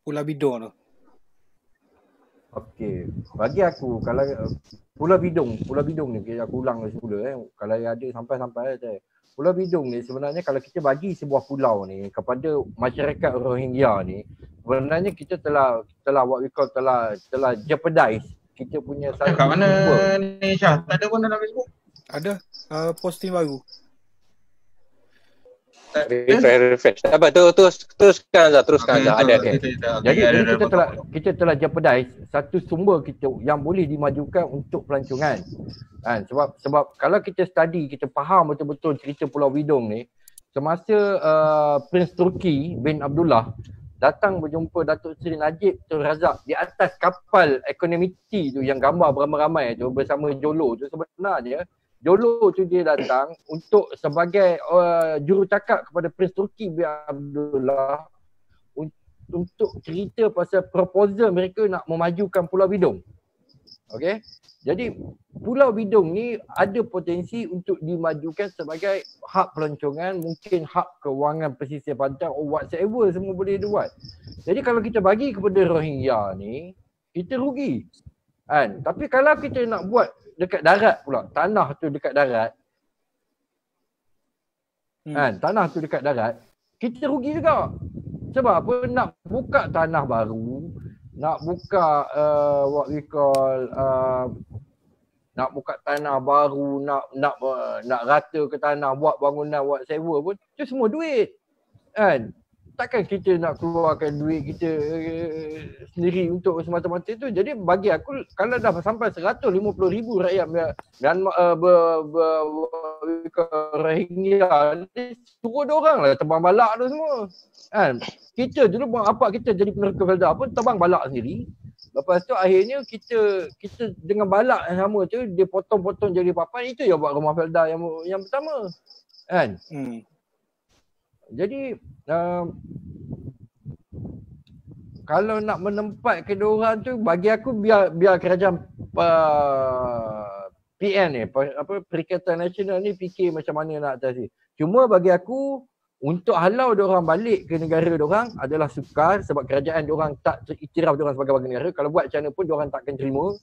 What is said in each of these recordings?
Pulau Bidung tu? Okey, bagi aku kalau Pulau Bidung ni aku ulang semula kalau ada sampai Pulau Bidung ni sebenarnya kalau kita bagi sebuah pulau ni kepada masyarakat Rohingya ni, sebenarnya kita telah what we call telah jeopardize kita punya Kat mana ni Syah? Tak ada pun dalam Facebook. Ada posting baru. Refresh. Apa teruskan Azhar. Ada. Jadi kita telah jeopardize satu sumber kita yang boleh dimajukan untuk pelancongan. Sebab kalau kita study, kita faham betul-betul cerita Pulau Bidung ni, semasa Prince Turki bin Abdullah datang berjumpa Datuk Seri Najib Tun Razak di atas kapal Economity tu yang gambar beramai-ramai tu bersama Jolo tu, sebenarnya Jolo tu dia datang untuk sebagai jurucakap kepada Prince Turki bin Abdullah untuk cerita pasal proposal mereka nak memajukan Pulau Bidung. Okey. Jadi Pulau Bidung ni ada potensi untuk dimajukan sebagai hub pelancongan, mungkin hub kewangan pesisir pantai or whatsoever, semua boleh dibuat. Jadi kalau kita bagi kepada Rohingya ni, kita rugi. Kan? Tapi kalau kita nak buat dekat darat pula, tanah tu dekat darat. Kan? Tanah tu dekat darat, kita rugi juga. Sebab apa? Nak buka tanah baru, nak buka what we call nak buka tanah baru, nak rata ke tanah, buat bangunan whatsoever pun, tu semua duit. Kan? Takkan kita nak keluarkan duit kita sendiri untuk semata-mata tu. Jadi bagi aku, kalau dah sampai 150,000 rakyat Myanmar Rohingya ni, suruh diorang lah terbang balak tu semua. Kan? Kita dulu buat apa, kita jadi penerka Felda pun terbang balak sendiri. Lepas tu akhirnya kita dengan balak yang sama tu, dia potong-potong jadi papan, itu yang buat rumah Felda yang pertama. Kan? Jadi kalau nak menempatkan diorang tu, bagi aku biar kerajaan PN ni, Perikatan Nasional ni fikir macam mana nak atasi. Cuma bagi aku, untuk halau diorang balik ke negara diorang adalah sukar, sebab kerajaan diorang tak iktiraf diorang sebagai warga negara. Kalau buat macam mana pun diorang takkan terima.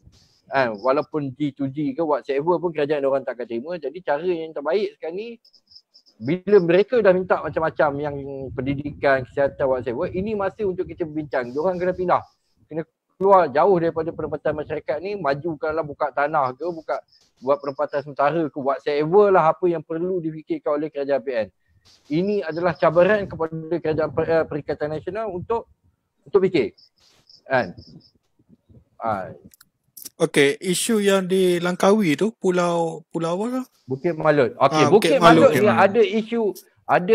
Walaupun G2G ke whatsoever pun kerajaan diorang takkan terima. Jadi cara yang terbaik sekarang ni, bila mereka dah minta macam-macam yang pendidikan, kesihatan, whatsoever, ini masa untuk kita berbincang. Diorang kena pindah. Kena keluar jauh daripada penempatan masyarakat ni, majukanlah buka tanah ke, buat penempatan sementara ke, whatsoever lah apa yang perlu difikirkan oleh kerajaan PN. Ini adalah cabaran kepada kerajaan Perikatan Nasional untuk fikir. Kan? Okey, isu yang di Langkawi tu, pulau apa tu? Bukit Malut. Okey, Bukit Malut ni ada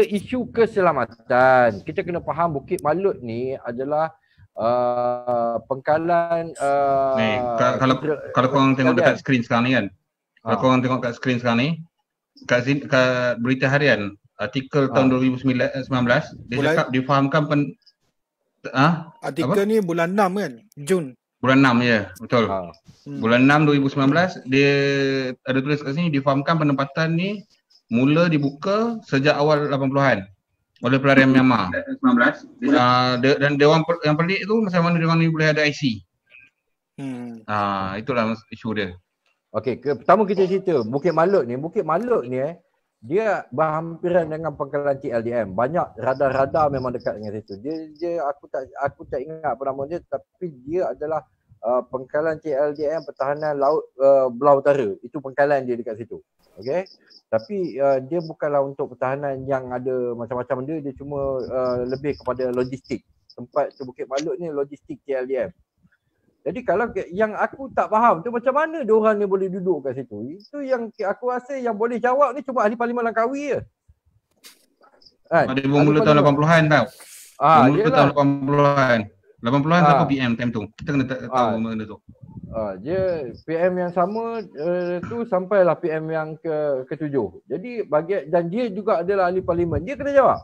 isu keselamatan. Kita kena faham Bukit Malut ni adalah pengkalan kalau korang tengok dekat skrin sekarang ni kan. Kalau korang tengok kat skrin sekarang ni, kat berita harian artikel tahun 2019 dia cakap difahamkan artikel ni bulan 6 kan? Jun. Bulan 6 ya, betul. Bulan 6 2019 dia ada tulis kat sini, difahamkan penempatan ni mula dibuka sejak awal 80-an oleh pelarian Myanmar. 19. Dan dia orang yang pelik tu macam mana dia orang ni boleh ada IC. Itulah isu dia. Okey, pertama kita cerita Bukit Malut ni dia berhampiran dengan pangkalan TLDM. Banyak radar-radar memang dekat dengan situ. Dia aku tak ingat apa nama dia, tapi dia adalah pangkalan TLDM Pertahanan Laut Belah Utara. Itu pangkalan dia dekat situ. Okey. Tapi dia bukanlah untuk pertahanan yang ada macam-macam benda, dia cuma lebih kepada logistik. Tempat tu Bukit Malut ni logistik TLDM. Jadi kalau yang aku tak faham tu, macam mana diorang ni boleh duduk kat situ? Itu yang aku rasa yang boleh jawab ni cuma Ahli Parlimen Langkawi je. Dia bermula tahun 80-an tau. Bermula tahun 80-an. 80-an siapa PM time tu? Kita kena tahu benda tu. Dia PM yang sama tu sampailah PM yang ke-7. Jadi dan dia juga adalah Ahli Parlimen. Dia kena jawab.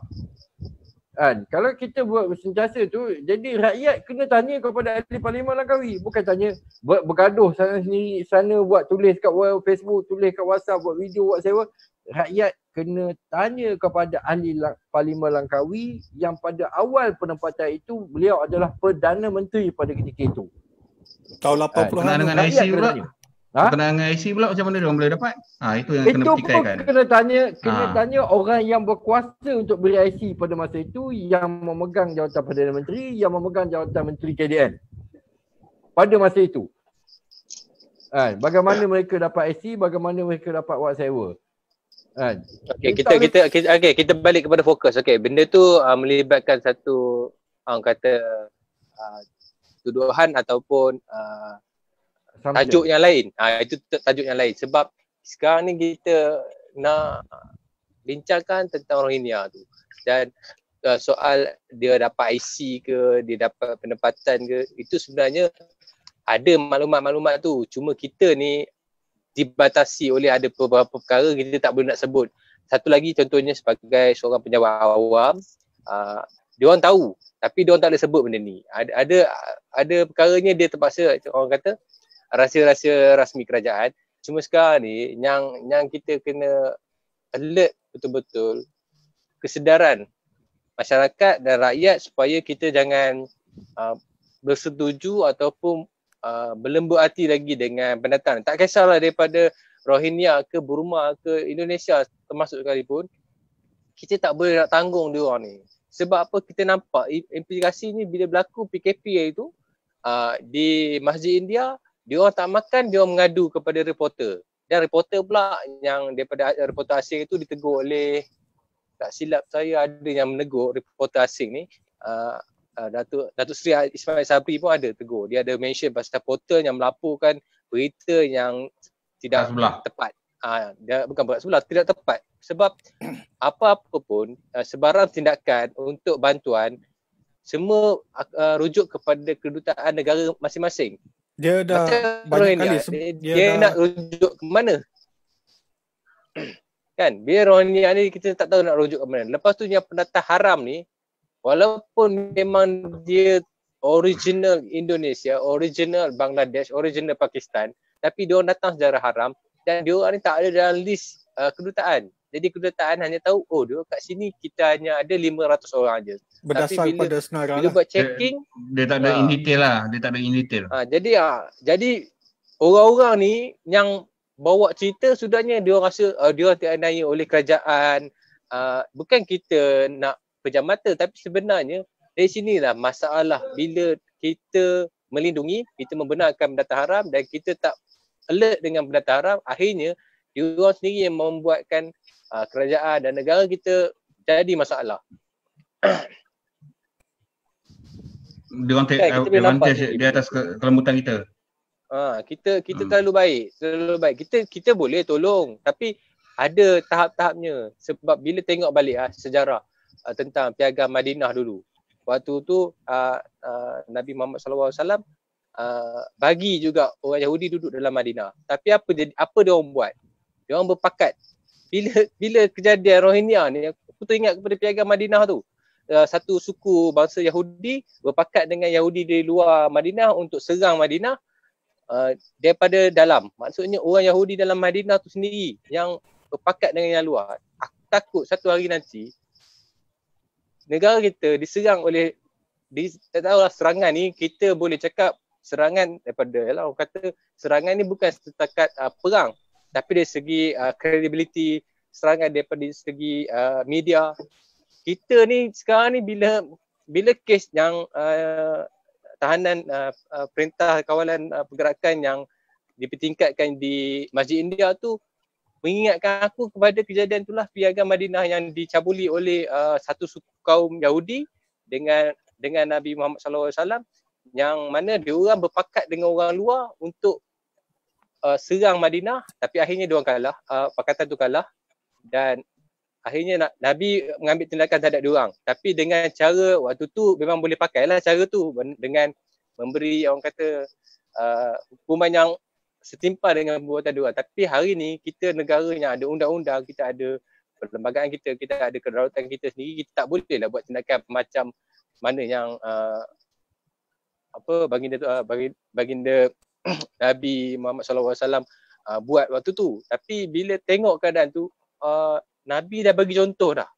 Kan, kalau kita buat sentiasa tu, jadi rakyat kena tanya kepada Ahli Parlimen Langkawi, bukan tanya bergaduh sana sendiri, sana buat tulis kat Facebook, tulis kat WhatsApp, buat video whatsoever. rakyat kena tanya kepada ahli Parlimen Langkawi yang pada awal penempatan itu beliau adalah Perdana Menteri pada ketika itu. Tahun 80-an. Kena dengan Rakyat IC kena pula. tanya. Kena dengan IC pula macam mana dia orang boleh dapat? Itu yang kena Itu pun petikaikan. kena tanya orang yang berkuasa untuk beri IC pada masa itu, yang memegang jawatan Perdana Menteri, yang memegang jawatan Menteri KDN pada masa itu. Bagaimana mereka dapat IC, bagaimana mereka dapat wad sewa. Kita balik kepada fokus. Okey, benda tu melibatkan satu kata tuduhan ataupun tajuk yang lain. Itu tajuk yang lain. Sebab sekarang ni kita nak bincangkan tentang Rohingya tu. Dan soal dia dapat IC ke, dia dapat penempatan ke, itu sebenarnya ada maklumat-maklumat tu. Cuma kita ni dibatasi oleh ada beberapa perkara kita tak boleh nak sebut. Satu lagi contohnya sebagai seorang penjawat awam, dia orang tahu tapi dia orang tak boleh sebut benda ni. Ada perkaranya dia terpaksa, orang kata rahsia-rahsia rasmi kerajaan. Cuma sekarang ni yang kita kena alert betul-betul kesedaran masyarakat dan rakyat supaya kita jangan bersetuju ataupun berlembut hati lagi dengan pendatang. Tak kisahlah daripada Rohingya ke Burma ke Indonesia termasuk sekalipun, kita tak boleh nak tanggung dia orang ni. Sebab apa, kita nampak implikasi ni bila berlaku PKP itu di Masjid India, dia orang tak makan, dia orang mengadu kepada reporter. Dan reporter pula yang daripada reporter asing itu ditegur oleh, tak silap saya ada yang menegur reporter asing ni, Datuk Seri Ismail Sabri pun ada tegur. Dia ada mention pasal portal yang melaporkan berita yang tidak tepat. Dia bukan berat sebelah, tidak tepat. Sebab apa-apa pun sebarang tindakan untuk bantuan semua rujuk kepada kedutaan negara masing-masing. Dia dah banyak kali dia nak rujuk ke mana? Kan, biar Rohingya ni kita tak tahu nak rujuk ke mana. Lepas tu yang pendatang haram ni, walaupun memang dia original Indonesia, original Bangladesh, original Pakistan, tapi dia orang datang secara haram dan dia orang ni tak ada dalam list kedutaan. Jadi kedutaan hanya tahu, dia kat sini kita hanya ada 500 orang aja. Berdasar pada senarai bila buat checking, dia tak ada in detail lah. Dia tak ada in detail. Jadi orang-orang ni yang bawa cerita sudahnya dia orang rasa dia orang dianiaya oleh kerajaan. Bukan kita nak pejam mata, tapi sebenarnya dari sinilah masalah. Bila kita melindungi, kita membenarkan pendatang haram dan kita tak alert dengan pendatang haram, akhirnya dia orang sendiri yang membuatkan kerajaan dan negara kita jadi masalah. Dia orang take advantage di atas kelembutan kita. Kita terlalu baik. Kita boleh tolong, tapi ada tahap-tahapnya. Sebab bila tengok balik sejarah tentang Piagam Madinah dulu, waktu tu Nabi Muhammad SAW bagi juga orang Yahudi duduk dalam Madinah. Tapi apa dia orang buat? Dia orang berpakat. Bila kejadian Rohingya ni, aku teringat kepada Piagam Madinah tu. Satu suku bangsa Yahudi berpakat dengan Yahudi dari luar Madinah untuk serang Madinah daripada dalam. Maksudnya orang Yahudi dalam Madinah tu sendiri yang berpakat dengan yang luar. Aku takut satu hari nanti negara kita diserang oleh, tak tahulah serangan ni, kita boleh cakap serangan daripada, orang kata serangan ni bukan setakat perang, tapi dari segi credibility, serangan daripada segi media. Kita ni sekarang ni bila kes yang tahanan perintah kawalan pergerakan yang dipertingkatkan di Masjid India tu mengingatkan aku kepada kejadian itulah Piagam Madinah yang dicabuli oleh satu suku kaum Yahudi dengan Nabi Muhammad SAW, yang mana dia orang berpakat dengan orang luar untuk serang Madinah, tapi akhirnya dia orang kalah, pakatan tu kalah dan akhirnya Nabi mengambil tindakan terhadap dia orang. Tapi dengan cara waktu tu memang boleh pakailah cara tu dengan memberi orang kata hukuman yang setimpal dengan perbuatan dia orang. Tapi hari ni kita negara yang ada undang-undang, kita ada perlembagaan kita ada kedaulatan kita sendiri, kita tak boleh lah buat tindakan macam mana yang baginda Nabi Muhammad SAW buat waktu tu. Tapi bila tengok keadaan tu, Nabi dah bagi contoh dah.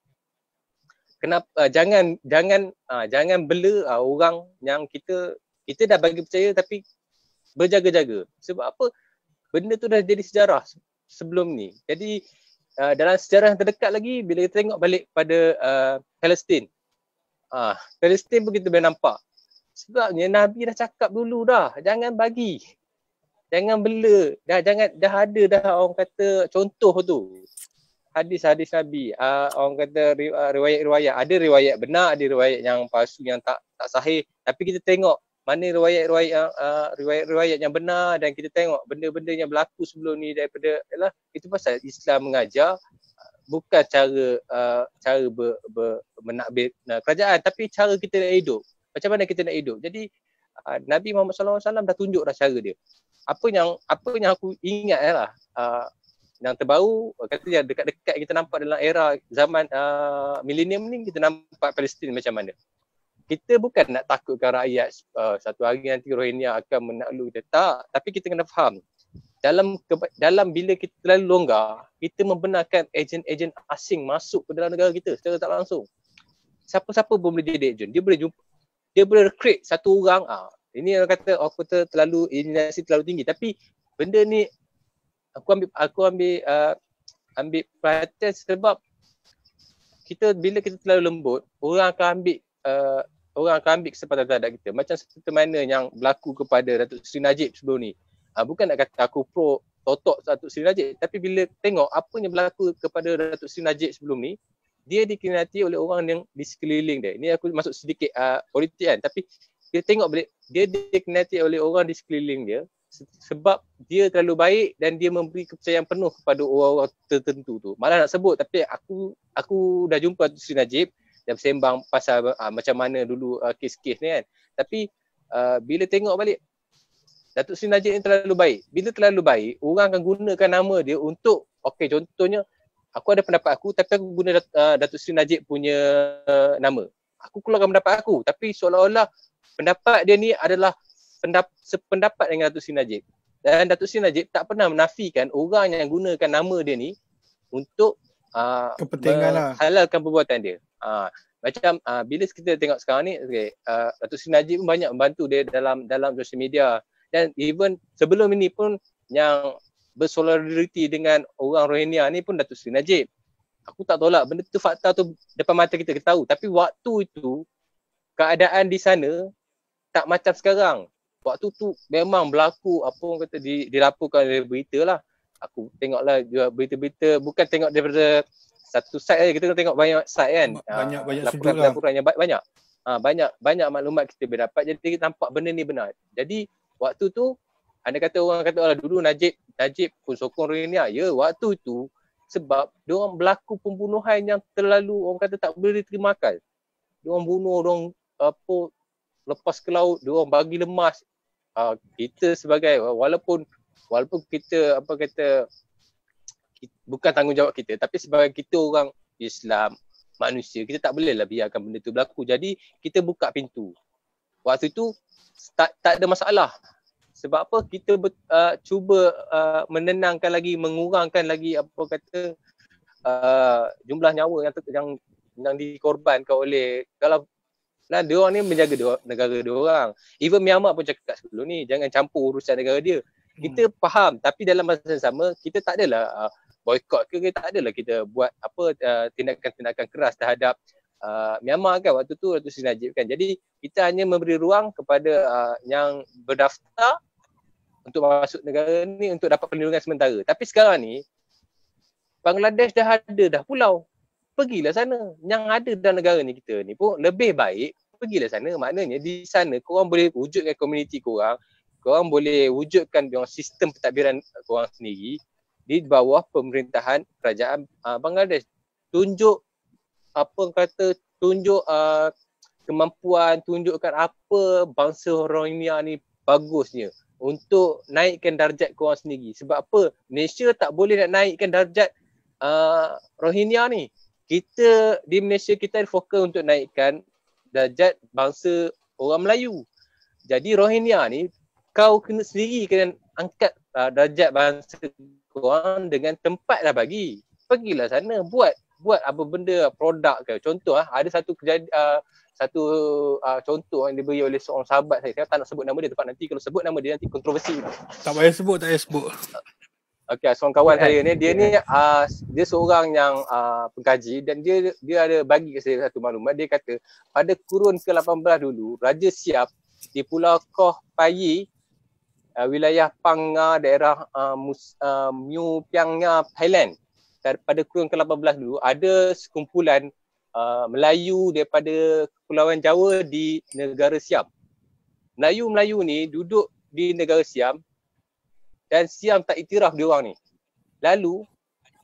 Kenapa jangan bela orang yang kita dah bagi percaya tapi berjaga-jaga. Sebab apa? Benda tu dah jadi sejarah sebelum ni. Jadi dalam sejarah yang terdekat lagi, bila kita tengok balik pada Palestin. Palestin pun kita boleh nampak. Sebabnya Nabi dah cakap dulu dah, jangan bagi. Jangan bela. Dah ada dah orang kata contoh tu. Hadis-hadis Nabi, orang kata riwayat-riwayat. Ada riwayat benar, ada riwayat yang palsu, yang tak sahih. Tapi kita tengok mana riwayat-riwayat yang benar, dan kita tengok benda-benda yang berlaku sebelum ni daripada itu pasal Islam mengajar bukan cara menakbir kerajaan, tapi cara kita nak hidup. Macam mana kita nak hidup. Jadi Nabi Muhammad SAW dah tunjuk dah cara dia. Apa yang aku ingat yang terbaru, kata yang dekat-dekat kita nampak dalam era zaman milenium ni, kita nampak Palestin macam mana. Kita bukan nak takutkan rakyat satu hari nanti Rohingya akan menakluk kita, tak. Tapi kita kena faham, dalam bila kita terlalu longgar, kita membenarkan ejen-ejen asing masuk ke dalam negara kita secara tak langsung. Siapa-siapa pun boleh jadi ejen. Dia boleh recruit satu orang. Ini orang kata terlalu iluminasi terlalu tinggi, tapi benda ni aku ambil perhatian sebab bila kita terlalu lembut, orang akan ambil kesempatan terhadap kita. Macam seperti mana yang berlaku kepada Datuk Seri Najib sebelum ni. Bukan nak kata aku pro totok Datuk Seri Najib, tapi bila tengok apa yang berlaku kepada Datuk Seri Najib sebelum ni, dia dikhianati oleh orang yang di sekeliling dia. Ini aku masuk sedikit politik kan, tapi dia tengok balik, dia dikhianati oleh orang di sekeliling dia sebab dia terlalu baik dan dia memberi kepercayaan penuh kepada orang-orang tertentu tu. Malah nak sebut, tapi aku dah jumpa Datuk Seri Najib dan bersembang pasal macam mana dulu kes-kes ni kan. Tapi bila tengok balik, Datuk Seri Najib ni terlalu baik. Bila terlalu baik, orang akan gunakan nama dia untuk, contohnya, aku ada pendapat aku tapi aku guna Datuk Seri Najib punya nama. Aku keluarkan pendapat aku, tapi seolah-olah pendapat dia ni adalah sependapat dengan Datuk Seri Najib. Dan Datuk Seri Najib tak pernah menafikan orang yang gunakan nama dia ni untuk halalkan perbuatan dia. Macam bila kita tengok sekarang ni, Datuk Seri Najib pun banyak membantu dia dalam social media, dan even sebelum ini pun yang bersolidariti dengan orang Rohingya ni pun Datuk Seri Najib. Aku tak tolak benda tu, fakta tu depan mata kita tahu, tapi waktu itu keadaan di sana tak macam sekarang. Waktu tu memang berlaku apa orang kata dilaporkan dari berita lah. Aku tengoklah juga berita-berita, bukan tengok daripada satu site saja, kita tengok banyak site kan. Banyak sudut lah. Laporan yang banyak. Banyak maklumat kita boleh dapat, jadi kita nampak benda ni benar. Jadi waktu tu orang kata dulu Najib pun sokong Rohingya. Ya, waktu tu sebab diorang berlaku pembunuhan yang terlalu orang kata tak boleh diterima akal. Diorang bunuh, diorang lepas ke laut, diorang bagi lemas. Kita sebagai walaupun kita bukan tanggungjawab kita, tapi sebagai kita orang Islam, manusia, kita tak bolehlah biarkan benda tu berlaku. Jadi kita buka pintu. Waktu tu tak ada masalah. Sebab apa? Kita cuba menenangkan lagi, mengurangkan lagi jumlah nyawa yang dikorbankan oleh, kalau diorang ni menjaga negara diorang. Even Myanmar pun cakap sebelum ni, jangan campur urusan negara dia. Kita faham, tapi dalam masa yang sama kita tak adalah boykot ke, tak adalah kita buat tindakan-tindakan keras terhadap Myanmar kan waktu tu, Datuk Seri Najib kan. Jadi kita hanya memberi ruang kepada yang berdaftar untuk masuk negara ni untuk dapat perlindungan sementara. Tapi sekarang ni Bangladesh dah ada pulau. Pergilah sana. Yang ada dalam negara ni kita ni pun lebih baik, pergilah sana. Maknanya di sana korang boleh wujudkan komuniti korang boleh wujudkan sistem pentadbiran korang sendiri di bawah pemerintahan kerajaan Bangladesh. Tunjuk kemampuan, tunjukkan apa bangsa Rohingya ni bagusnya untuk naikkan darjat korang sendiri. Sebab apa? Malaysia tak boleh nak naikkan darjat Rohingya ni. Kita di Malaysia kita fokus untuk naikkan darjat bangsa orang Melayu. Jadi Rohingya ni kau kena angkat darjat bangsa korang dengan tempat dah bagi. pergilah sana buat apa benda produk ke. Contoh ada satu contoh yang diberi oleh seorang sahabat saya tak nak sebut nama dia, nanti kalau sebut nama dia nanti kontroversi. Tak payah sebut. Okey, seorang kawan saya ni, dia dia seorang yang pengkaji dan dia ada bagi ke saya satu maklumat. Dia kata pada kurun ke-18 dulu, Raja Siap di Pulau Koh Phayi, wilayah Panga, daerah Mu Pianga, Thailand. Pada kurun ke-18 dulu ada sekumpulan Melayu daripada Kepulauan Jawa di negara Siam. Melayu ni duduk di negara Siam dan Siam tak iktiraf dia orang ni. Lalu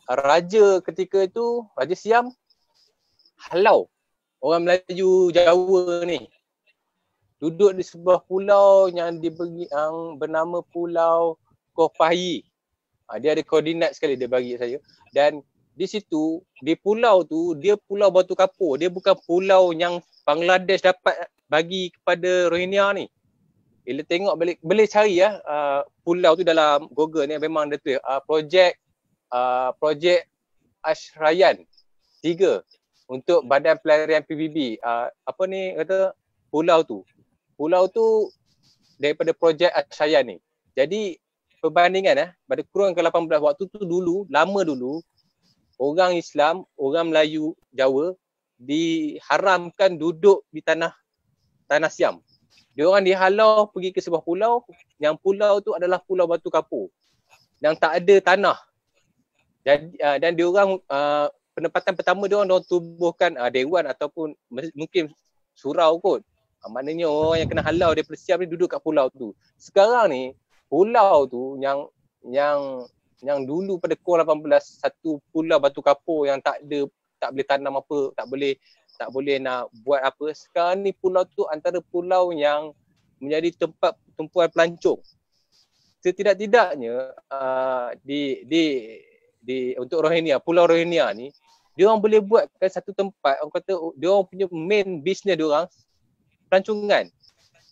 raja ketika itu, Raja Siam halau orang Melayu Jawa ni duduk di sebuah pulau yang diberi yang bernama Pulau Koh Phayi. Dia ada koordinat sekali dia bagi saya. Dan di situ, di pulau tu, dia pulau batu kapur. Dia bukan pulau yang Bangladesh dapat bagi kepada Rohingya ni. Bila tengok balik, boleh cari pulau tu dalam Google ni, memang ada tu projek Ashrayan 3 untuk Badan Pelarian PBB. Pulau tu daripada projek Ashrayan ni. Jadi perbandingan pada kurun ke-18 waktu tu dulu, lama dulu, orang Islam, orang Melayu Jawa diharamkan duduk di tanah Siam. Diorang dihalau pergi ke sebuah pulau, yang pulau tu adalah pulau batu kapur yang tak ada tanah. Dan diorang penempatan pertama diorang tubuhkan dewan ataupun mungkin surau kot. Maknanya orang yang kena halau daripada Siam ni duduk kat pulau tu. Sekarang ni pulau tu yang dulu pada kurun 18 satu pulau batu kapur yang tak boleh tanam apa, tak boleh nak buat apa. Sekarang ni pulau tu antara pulau yang menjadi tempat tumpuan pelancong. Setidak-tidaknya untuk Rohingya, Pulau Rohingya ni, dia orang boleh buatkan satu tempat, orang kata dia orang punya main business dia orang pelancongan.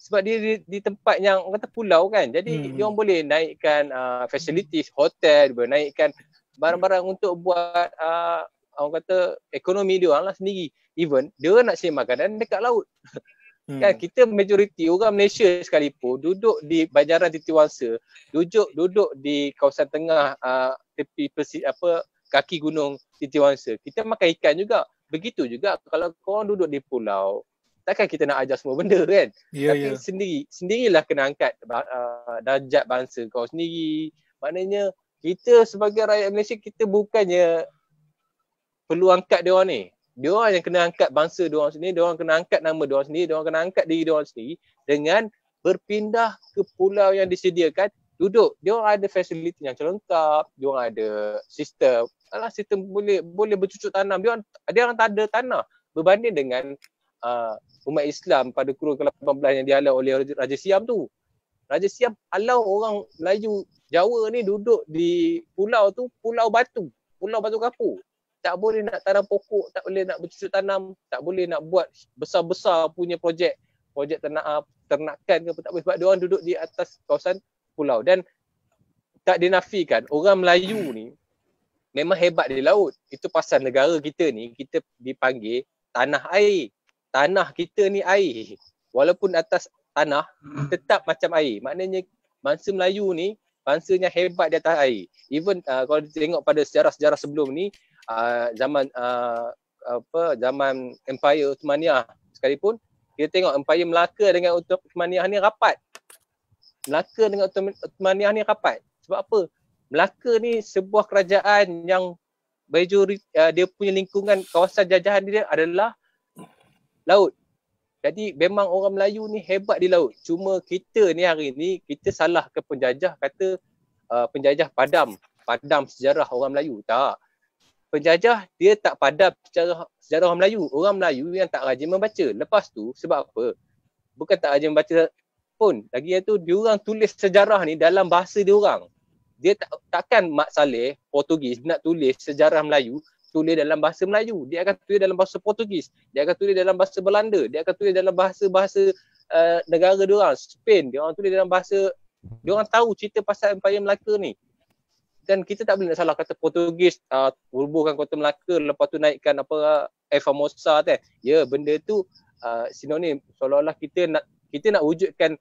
Sebab dia di tempat yang orang kata pulau kan. Jadi dia orang boleh naikkan facilities hotel, boleh naikkan barang-barang untuk buat orang kata ekonomi dia orang lah sendiri. Even dia orang nak sewa makanan dekat laut. Kan kita majoriti orang Malaysia sekalipun duduk di Banjaran Titiwangsa, duduk di kawasan tengah tepi kaki gunung Titiwangsa. Kita makan ikan juga. Begitu juga kalau korang duduk di pulau, takkan kita nak ajar semua benda kan? Tapi sendirilah kena angkat darjat bangsa kau sendiri. Maknanya kita sebagai rakyat Malaysia, kita bukannya perlu angkat dia orang ni. Dia orang yang kena angkat bangsa dia orang sendiri, dia orang kena angkat nama dia orang sendiri, dia orang kena angkat diri dia orang sendiri dengan berpindah ke pulau yang disediakan, duduk. Dia orang ada fasiliti yang lengkap, dia orang ada sistem boleh bercucuk tanam. Dia orang tak ada tanah berbanding dengan umat Islam pada kurun ke-18 yang dihalau oleh Raja Siam tu. Raja Siam halau orang Melayu Jawa ni duduk di pulau tu, pulau batu kapur. Tak boleh nak tanam pokok, tak boleh nak bercucuk tanam, tak boleh nak buat besar-besar punya projek ternakan ke apa, tak boleh sebab dia orang duduk di atas kawasan pulau. Dan tak dinafikan orang Melayu ni memang hebat di laut. Itu pasal negara kita ni, kita dipanggil tanah air. Tanah kita ni air. Walaupun atas tanah tetap macam air. Maknanya bangsa Melayu ni bangsanya hebat di atas air. Even kalau tengok pada sejarah-sejarah sebelum ni, zaman Empire Ottomaniah sekalipun, kita tengok Empire Melaka dengan Ottomaniah ni rapat. Melaka dengan Ottomaniah ni rapat. Sebab apa? Melaka ni sebuah kerajaan yang dia punya lingkungan kawasan jajahan dia adalah laut. Jadi memang orang Melayu ni hebat di laut. Cuma kita ni hari ni, kita salah ke penjajah, kata penjajah padam sejarah orang Melayu. Tak. Penjajah dia tak padam sejarah orang Melayu. Orang Melayu yang tak rajin membaca. Lepas tu sebab apa? Bukan tak rajin membaca pun. Lagi itu dia orang tulis sejarah ni dalam bahasa dia orang. Dia takkan Mak Saleh Portugis nak tulis sejarah Melayu, tulis dalam bahasa Melayu. Dia akan tulis dalam bahasa Portugis. Dia akan tulis dalam bahasa Belanda. Dia akan tulis dalam bahasa negara dia orang, Spain. Dia orang tulis dalam bahasa, dia orang tahu cerita pasal Empire Melaka ni. Kan kita tak boleh nak salah kata Portugis rubuhkan Kota Melaka, lepas tu naikkan Formosa kan. Ya, benda tu sinonim, seolah-olah kita nak wujudkan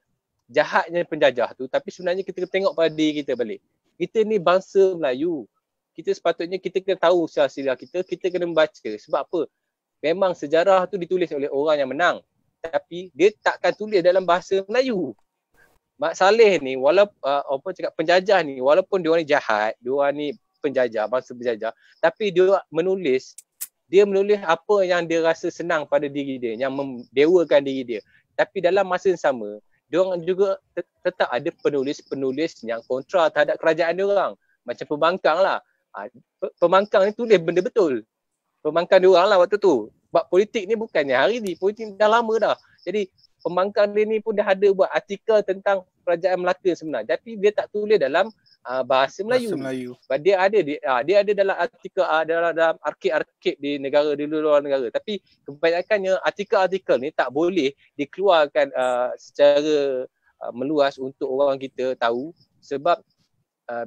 jahatnya penjajah tu, tapi sebenarnya kita tengok pada diri kita balik. Kita ni bangsa Melayu. Kita sepatutnya kita kena tahu sejarah kita kena membaca. Sebab apa? Memang sejarah tu ditulis oleh orang yang menang, tapi dia takkan tulis dalam bahasa Melayu. Mak Saleh ni walaupun penjajah ni, walaupun dia orang ni jahat, dia orang ni penjajah, bangsa penjajah, tapi dia menulis apa yang dia rasa senang pada diri dia, yang mendewakan diri dia. Tapi dalam masa yang sama, dia orang juga tetap ada penulis-penulis yang kontra terhadap kerajaan dia orang. Macam Pembangkang lah. Pembangkang ni tulis benda betul. Pembangkang dia orang lah waktu tu. Sebab politik ni bukannya hari ni, politik ni dah lama dah. Jadi Pembangkang dia ni pun dah ada buat artikel tentang kerajaan Melaka sebenarnya, tapi dia tak tulis dalam bahasa Melayu. Sebab dia ada dalam artikel dalam arkib-arkib di luar negara. Tapi kebanyakannya artikel-artikel ni tak boleh dikeluarkan secara meluas untuk orang kita tahu, sebab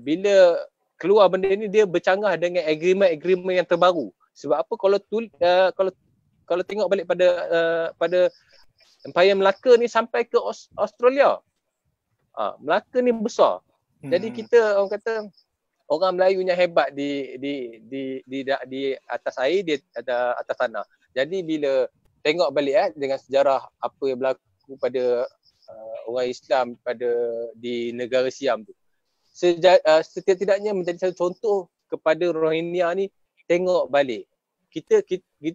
bila keluar benda ni dia bercanggah dengan agreement yang terbaru. Sebab apa? Kalau tengok balik pada Empayar Melaka ni sampai ke Australia. Melaka ni besar. Jadi kita orang kata orang Melayu yang hebat di atas air, di atas tanah. Jadi bila tengok balik dengan sejarah apa yang berlaku pada orang Islam di negara Siam tu, setidak-tidaknya menjadi satu contoh kepada Rohingya ni. Tengok balik, kita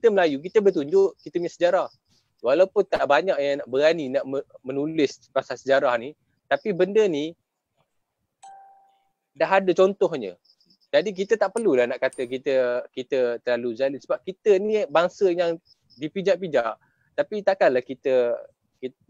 Melayu, kita bertunjuk kita punya sejarah. Walaupun tak banyak yang nak berani nak menulis pasal sejarah ni, tapi benda ni dah ada contohnya. Jadi kita tak perlulah nak kata kita terlalu zalim, sebab kita ni bangsa yang dipijak-pijak. Tapi takkanlah kita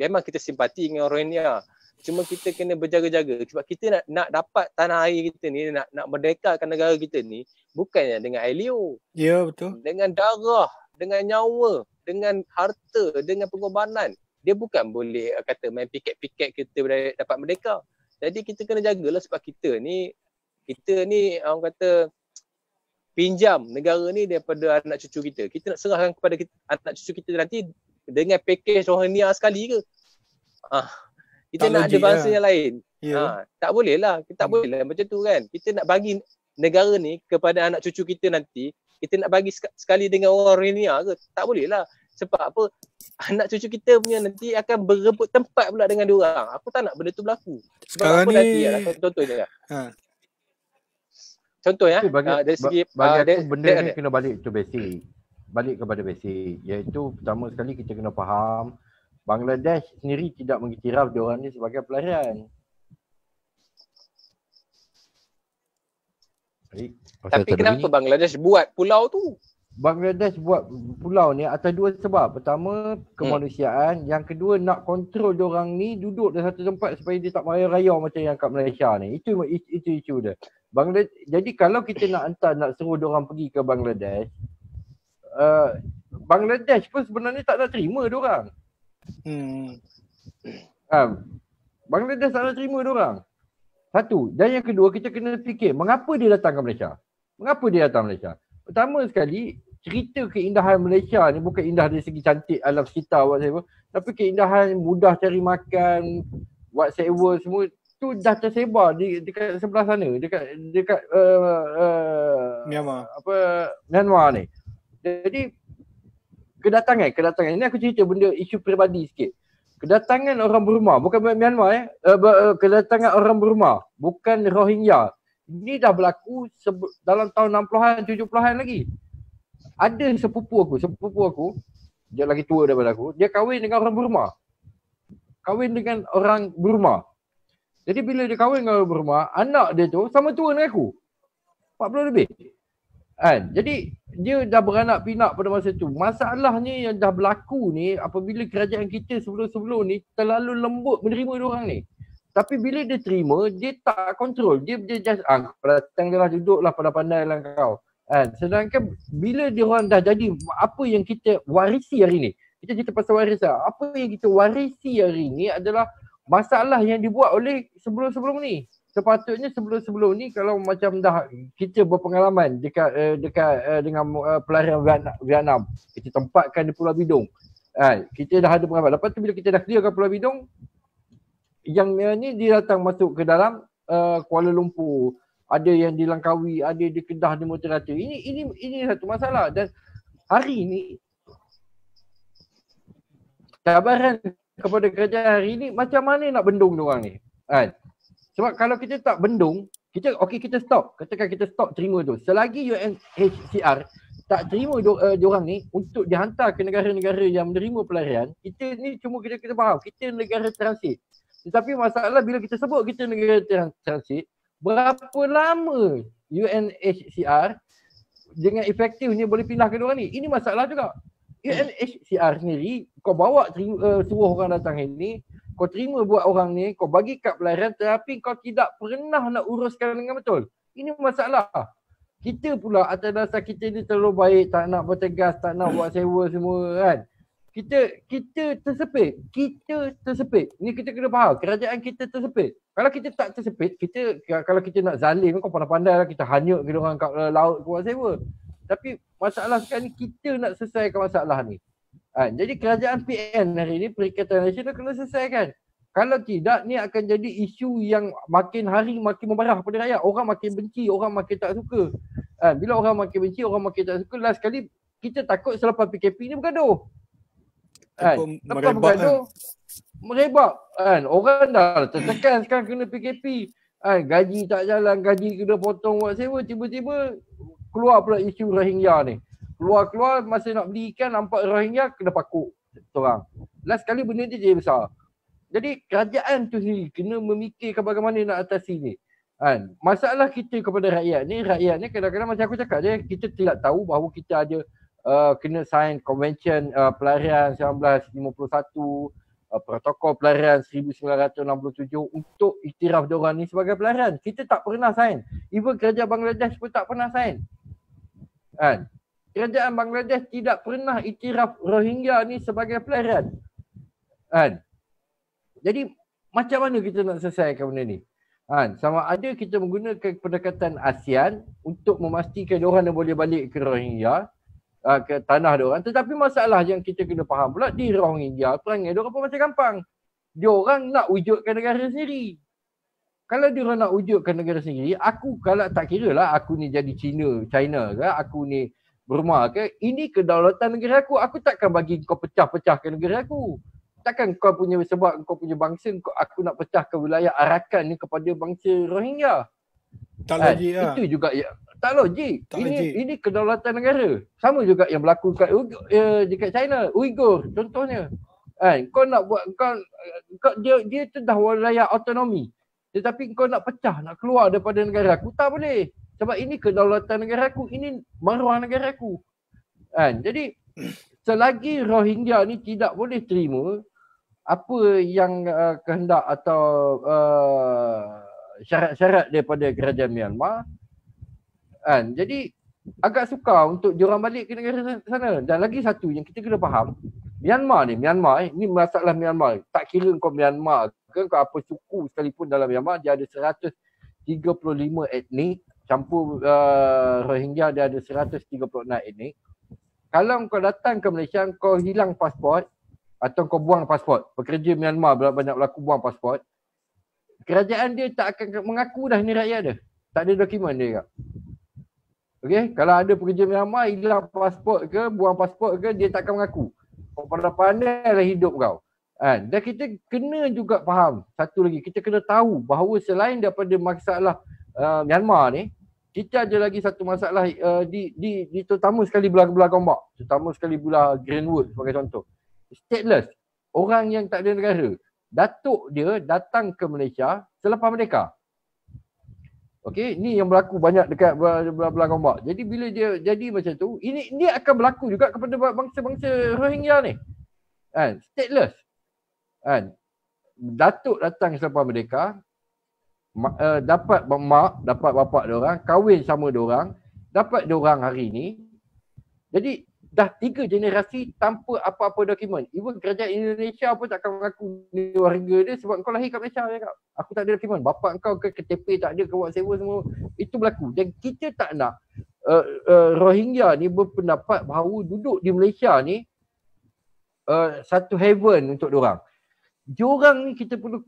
memang kita simpati dengan Rohingya. Cuma kita kena berjaga-jaga, sebab kita nak dapat tanah air kita ni, nak merdekakan negara kita ni bukannya dengan air liur. Ya, betul. Dengan darah, dengan nyawa, dengan harta, dengan pengorbanan. Dia bukan boleh kata main piket-piket kita dapat merdeka. Jadi kita kena jagalah, sebab kita ni orang kata pinjam negara ni daripada anak cucu kita. Kita nak serahkan kepada anak cucu kita nanti dengan pakej Rohingya sekali ke? Kita tak nak ada bangsa yang lain. Yeah. Tak boleh lah. Kita tak boleh lah macam tu kan. Kita nak bagi negara ni kepada anak cucu kita nanti, kita nak bagi sekali dengan orang Rohingya ke? Tak boleh lah. Sebab apa? Anak cucu kita punya nanti akan berebut tempat pula dengan diorang. Aku tak nak benda tu berlaku. Sebab sekarang apa ni nanti lah. Contohnya lah. Contohnya dari segi aku benda ni kena balik to basic. Balik kepada basic. Iaitu pertama sekali kita kena faham Bangladesh sendiri tidak mengiktiraf diorang ni sebagai pelarian. Tapi kenapa Bangladesh buat pulau tu? Bangladesh buat pulau ni atas dua sebab. Pertama, kemanusiaan. Yang kedua, nak kontrol diorang ni duduk di satu tempat supaya dia tak raya-raya macam yang kat Malaysia ni. Itu isu dia. Jadi kalau kita nak suruh diorang pergi ke Bangladesh, Bangladesh pun sebenarnya tak nak terima diorang. Bangladesh tak nak terima diorang. Satu. Dan yang kedua, kita kena fikir mengapa dia datang ke Malaysia. Mengapa dia datang ke Malaysia? Pertama sekali, cerita keindahan Malaysia ni bukan indah dari segi cantik alam sekitar whatever, tapi keindahan mudah cari makan, whatsoever semua tu dah tersebar dekat sebelah sana, dekat Myanmar ni. Jadi kedatangan ini aku cerita benda isu peribadi sikit. Kedatangan orang Burma, bukan Myanmar kedatangan orang Burma, bukan Rohingya. Ini dah berlaku dalam tahun 60-an, 70-an lagi. Ada sepupu aku, dia lagi tua daripada aku, dia kahwin dengan orang Burma. Kahwin dengan orang Burma. Jadi bila dia kahwin dengan orang Burma, anak dia tu sama tua dengan aku. 40 lebih. Jadi dia dah beranak pinak pada masa tu. Masalahnya yang dah berlaku ni apabila kerajaan kita sebelum-sebelum ni terlalu lembut menerima diorang ni. Tapi bila dia terima, dia tak kontrol. Dia just datang je lah, duduk lah, pandai-pandai lah kau. Sedangkan bila diorang dah jadi apa yang kita warisi hari ni, kita cerita pasal warisan, apa yang kita warisi hari ni adalah masalah yang dibuat oleh sebelum-sebelum ni. sepatutnya sebelum ni kalau macam dah kita berpengalaman dekat dengan pelarian Vietnam, kita tempatkan di Pulau Bidong. Kita dah ada pengalaman. Lepas tu bila kita dah clearkan Pulau Bidong, yang ni dia datang masuk ke dalam Kuala Lumpur, ada yang di Langkawi, ada di Kedah, di Motorata. Ini satu masalah. Dan hari ni cabaran kepada kerajaan hari ni, macam mana nak bendung diorang ni? Sebab kalau kita tak bendung, kita stop. Katakan kita stop terima tu. Selagi UNHCR tak terima diorang ni untuk dihantar ke negara-negara yang menerima pelarian, kita ni cuma kita faham, kita negara transit. Tetapi masalah bila kita sebut kita negara transit, berapa lama UNHCR dengan efektifnya boleh pindah ke diorang ni? Ini masalah juga. UNHCR sendiri, kau bawa suruh orang datang ini, kau terima buat orang ni, kau bagi kad pelarian tetapi kau tidak pernah nak uruskan dengan betul. Ini masalah. Kita pula atas dasar kita ni terlalu baik, tak nak bertegas, tak nak buat sewa semua kan. Kita tersepit. Ni kita kena faham, kerajaan kita tersepit. Kalau kita tak tersepit, kalau kita nak zalim, kau pandai-pandai lah kita hanyut ke orang kat laut buat sewa. Tapi masalah sekarang ni kita nak selesaikan masalah ni. Jadi kerajaan PN hari ni, Perikatan Nasional kena selesaikan. Kalau tidak, ni akan jadi isu yang makin hari makin membarah pada rakyat. Orang makin benci, orang makin tak suka. Bila orang makin benci, orang makin tak suka, last kali kita takut selepas PKP ni bergaduh. Lepas bergaduh, merebak. Orang dah tertekan sekarang kena PKP. Gaji tak jalan, gaji kena potong buat sewa, tiba-tiba keluar pula isu Rohingya ni. Keluar masa nak beli ikan, nampak Rohingya kena pakuk seorang. Last kali benda ni jadi besar. Jadi kerajaan tu sendiri kena memikirkan bagaimana nak atasi ni. Masalah kita kepada rakyat ni kadang-kadang macam aku cakap je, kita tidak tahu bahawa kita ada kena sign Convention Pelarian 1951, Protokol Pelarian 1967 untuk iktiraf diorang ni sebagai pelarian. Kita tak pernah sign. Even kerajaan Bangladesh pun tak pernah sign. Kerajaan Bangladesh tidak pernah iktiraf Rohingya ni sebagai pelarian. Jadi macam mana kita nak selesaikan benda ni? Sama ada kita menggunakan pendekatan ASEAN untuk memastikan diorang boleh balik ke Rohingya, ke tanah diorang. Tetapi masalah yang kita kena faham pula, di Rohingya perangai diorang pun macam gampang. Diorang nak wujudkan negara sendiri. Kalau diorang nak wujudkan negara sendiri, aku kalau tak kira lah aku ni jadi China ke, aku ni Burma ke, ini kedaulatan negara aku. Aku takkan bagi kau pecah-pecahkan negara aku. Takkan kau punya sebab kau punya bangsa, aku nak pecahkan wilayah Arakan ni kepada bangsa Rohingya. Tak logik lah. Itu juga tak logik. Ini kedaulatan negara. Sama juga yang berlaku dekat China, Uyghur contohnya. Kau nak buat dia tu dah wilayah autonomi. Tetapi kau nak pecah, nak keluar daripada negara aku, tak boleh. Sebab ini kedaulatan negara aku, ini maruah negara aku. Jadi selagi Rohingya ni tidak boleh terima apa yang kehendak atau syarat-syarat daripada kerajaan Myanmar, jadi agak sukar untuk diorang balik ke negara sana. Dan lagi satu yang kita kena faham, Myanmar ni masalah Myanmar. Tak kira kau Myanmar ke, kau apa suku sekalipun dalam Myanmar, dia ada 135 etnik, campur Rohingya dia ada 136 etnik. Kalau kau datang ke Malaysia, kau hilang pasport atau kau buang pasport, pekerja Myanmar banyak berlaku buang pasport, kerajaan dia tak akan mengaku dah ni rakyat dia. Tak ada dokumen dia. Okey, kalau ada pekerja Myanmar hilang pasport ke, buang pasport ke, dia tak akan mengaku. Kau pandai-pandailah hidup kau. Dan kita kena juga faham, satu lagi, kita kena tahu bahawa selain daripada masalah Myanmar ni, kita ada lagi satu masalah di terutama sekali belah Gombak, terutama sekali belah Greenwood sebagai contoh. Stateless, orang yang tak ada negara. Datuk dia datang ke Malaysia selepas merdeka. Okey, ni yang berlaku banyak dekat belah Gombak. Jadi bila dia jadi macam tu, ini akan berlaku juga kepada bangsa-bangsa Rohingya ni. Stateless. Datuk datang selepas merdeka, dapat mak, dapat bapak diorang, kahwin sama diorang, dapat diorang hari ni. Jadi dah 3 generasi tanpa apa-apa dokumen. Even kerajaan Indonesia pun takkan mengaku ni warga dia sebab kau lahir kat Malaysia. Aku tak ada dokumen. Bapak kau ke KTP tak ada, ke buat sewa semua. Itu berlaku. Dan kita tak nak Rohingya ni berpendapat bahawa duduk di Malaysia ni satu heaven untuk diorang. Diorang ni kita perlu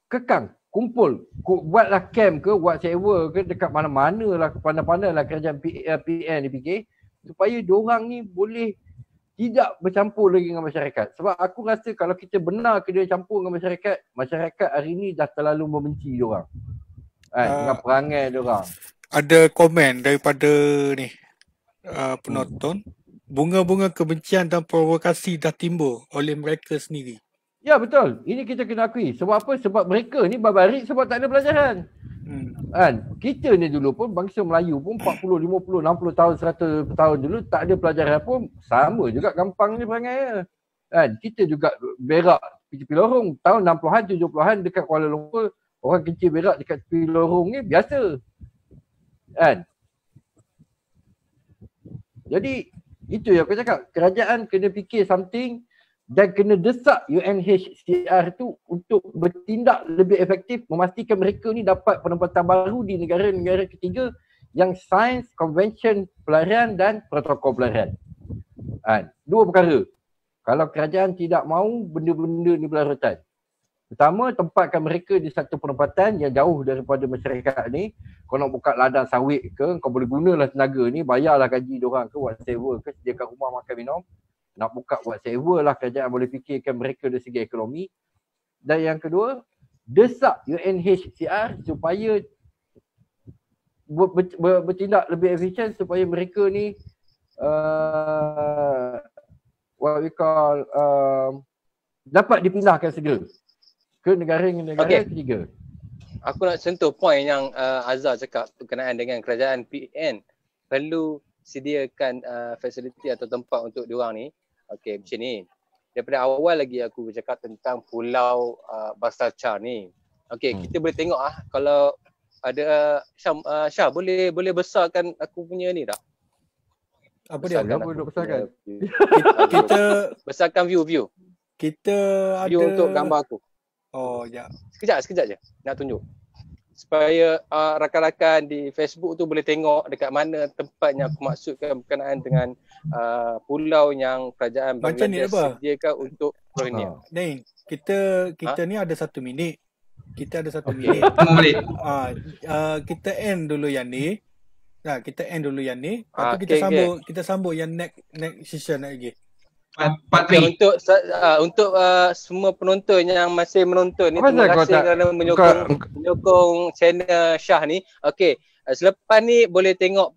kekang, kumpul, buatlah camp ke, buat sewa ke dekat mana-mana lah, pandai-pandai lah kerajaan PN ni fikir supaya diorang ni boleh tidak bercampur lagi dengan masyarakat. Sebab aku rasa kalau kita benar ke dia campur dengan masyarakat, masyarakat hari ni dah terlalu membenci diorang dengan perangai diorang. Ada komen daripada ni penonton. Bunga-bunga kebencian dan provokasi dah timbul oleh mereka sendiri. Ya betul. Ini kita kena akui. Sebab apa? Sebab mereka ni barbarik sebab tak ada pelajaran. Kan? Kita ni dulu pun bangsa Melayu pun 40, 50, 60 tahun, 100 tahun dulu tak ada pelajaran pun sama juga gampang ni perangai. Kan? Kita juga berak tepi lorong tahun 60-an, 70-an dekat Kuala Lumpur, orang kecil berak dekat tepi lorong ni biasa. Kan? Jadi itu yang aku cakap, kerajaan kena fikir something dan kena desak UNHCR tu untuk bertindak lebih efektif, memastikan mereka ni dapat penempatan baru di negara-negara ketiga yang sains, konvensyen pelarian dan protokol pelarian. Dua perkara. Kalau kerajaan tidak mahu benda-benda ni berlarutan. Pertama, tempatkan mereka di satu penempatan yang jauh daripada masyarakat ni. Kau nak buka ladang sawit ke, kau boleh gunalah tenaga ni, bayarlah gaji diorang ke, buat sewa ke, sediakan rumah makan minum. Nak buka buat sewa lah, kerajaan boleh fikirkan mereka dari segi ekonomi. Dan yang kedua, desak UNHCR supaya bertindak lebih efisien supaya mereka ni what we call dapat dipindahkan segera ke negara-negara ketiga. Aku nak sentuh poin yang Azhar cakap berkenaan dengan kerajaan PN perlu sediakan fasiliti atau tempat untuk diorang ni. Okey, macam ni. Daripada awal lagi aku bercakap tentang Pulau Basta Char ni. Okey, kita boleh tengok kalau ada Syah boleh besarkan aku punya ni tak? Apa dia? Apa duk besarkan? Kita besarkan view. Kita ada view untuk gambar aku. Oh, ya. Sekejap je nak tunjuk. Supaya rakan-rakan di Facebook tu boleh tengok dekat mana tempat yang aku maksudkan berkenaan dengan pulau yang kerajaan Bangladesh sediakan untuk Rohingya. Ni, kita ni ada 1 minit. Kita ada 1 minit. Kita end dulu yang ni. Kita end dulu yang ni. Lepas tu kita sambung yang next session lagi. Untuk semua penonton yang masih menonton ni, terima kasih kerana menyokong channel Syah ni. Okey, selepas ni boleh tengok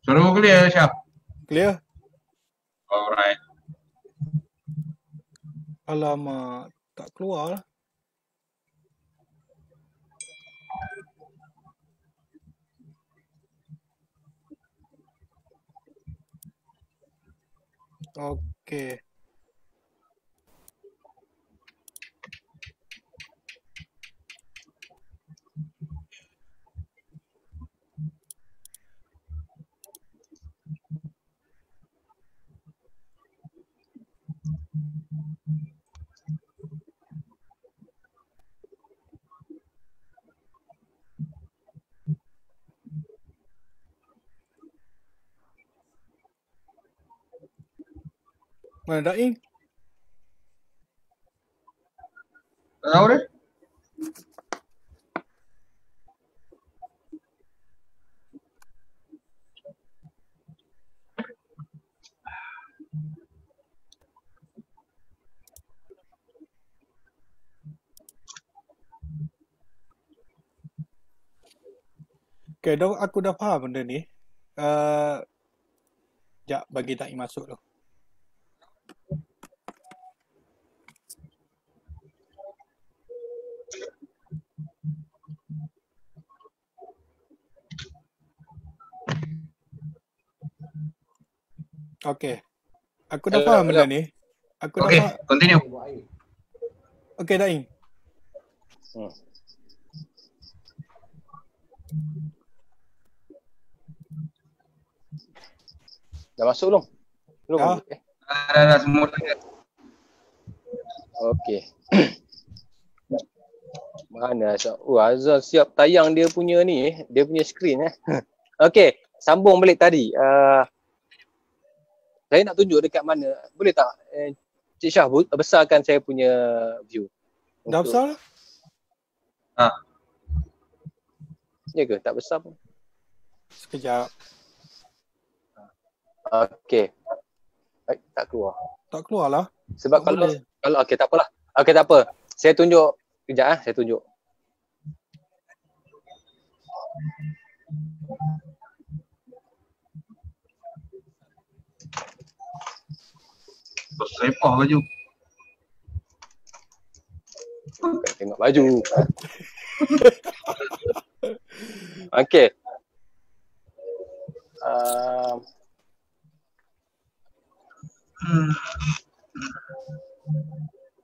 Suara clear, Syaf? Clear? Alright. Alamak, tak keluar lah. Okey. Mana Daing? Tak tahu dia. Okay, aku dah faham benda ni. Sekejap bagi Daing masuk tu. Okay. Aku dah faham benda ni. Okay, continue. Okay, Daing. Dah masuk belum? Belum. Dah semua dah. Okey. Mana Azhar? Azhar siap tayang dia punya ni, dia punya skrin Okey, sambung balik tadi. Saya nak tunjuk dekat mana. Boleh tak Cik Syah besarkan saya punya view? Dah besar lah? Ya ke? Tak besar pun. Sekejap. Okey. Baik, tak keluar. Tak keluar lah. Sebab tak kalau okey tak apalah. Okey tak apa. Saya tunjuk kejap saya tunjuk. Sepah baju. Tengok baju. Okey.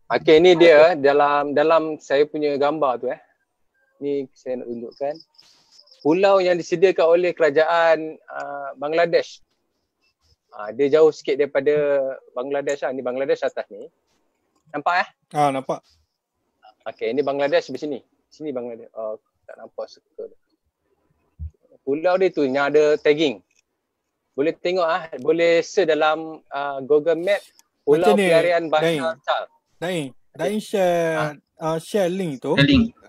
Okey, ni dia dalam saya punya gambar tu Ni saya nak tunjukkan. Pulau yang disediakan oleh kerajaan Bangladesh. Dia jauh sikit daripada Bangladesh Ni Bangladesh atas ni. Nampak nampak. Okey, ini Bangladesh di sini. Sini Bangladesh. Tak nampak circle. Pulau dia tu yang ada tagging. Boleh tengok boleh search dalam Google Map Pulau Pelarian Bahasa Char. Daing share link tu.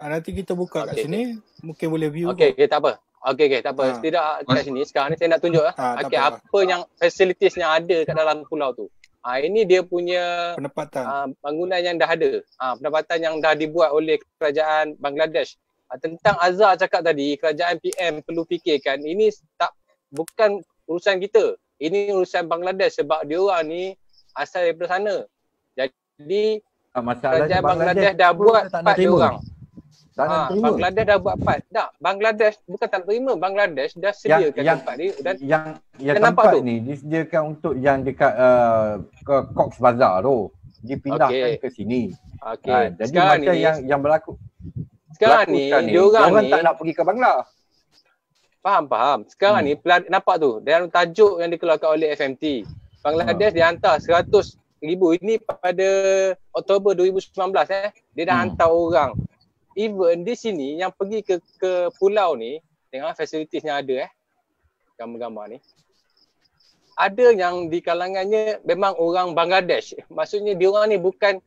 Nanti kita buka kat sini, mungkin boleh view. Okey, tak apa. Okey, tak apa. Tidak kat sini. Sekarang ni saya nak tunjuk okey, apa yang facilities yang ada kat dalam pulau tu. Ini dia punya penempatan. Bangunan yang dah ada. Penempatan yang dah dibuat oleh kerajaan Bangladesh. Tentang Azhar cakap tadi, kerajaan PM perlu fikirkan ini bukan urusan kita. Ini urusan Bangladesh sebab dia orang ni asal daripada sana. Jadi kerajaan Bangladesh dah buat part dia orang. Bangladesh dah buat part. Tak, Bangladesh bukan tak terima. Bangladesh dah sediakan tempat ni dan yang tempat ni disediakan untuk yang dekat ke Cox Bazar tu. Dipindahkan ke sini. Okey. Jadi macam yang berlaku. Sekarang ni dia orang tak nak pergi ke Bangla. Faham. Sekarang ni nampak tu dalam tajuk yang dikeluarkan oleh FMT. Bangladesh dia hantar 100,000 ini pada Oktober 2019 dia dah hantar orang. Even di sini yang pergi ke pulau ni, tengok facilities yang ada gambar-gambar ni. Ada yang di kalangannya memang orang Bangladesh. Maksudnya dia orang ni bukan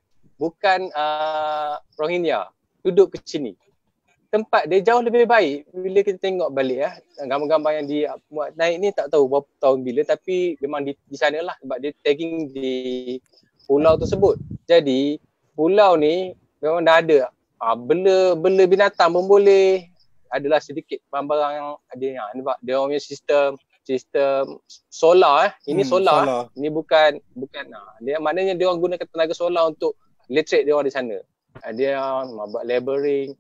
Rohingya duduk ke sini. Tempat dia jauh lebih baik bila kita tengok balik gambar-gambar yang dia buat naik ni tak tahu berapa tahun bila tapi memang di sanalah sebab dia tagging di pulau tersebut. Jadi pulau ni memang dah ada bela binatang pun boleh, adalah sedikit barang-barang yang ada nampak dia punya sistem solar ini solar. Ini bukan dia maknanya dia orang gunakan tenaga solar untuk elektrik dia orang di sana. Dia buat laboring.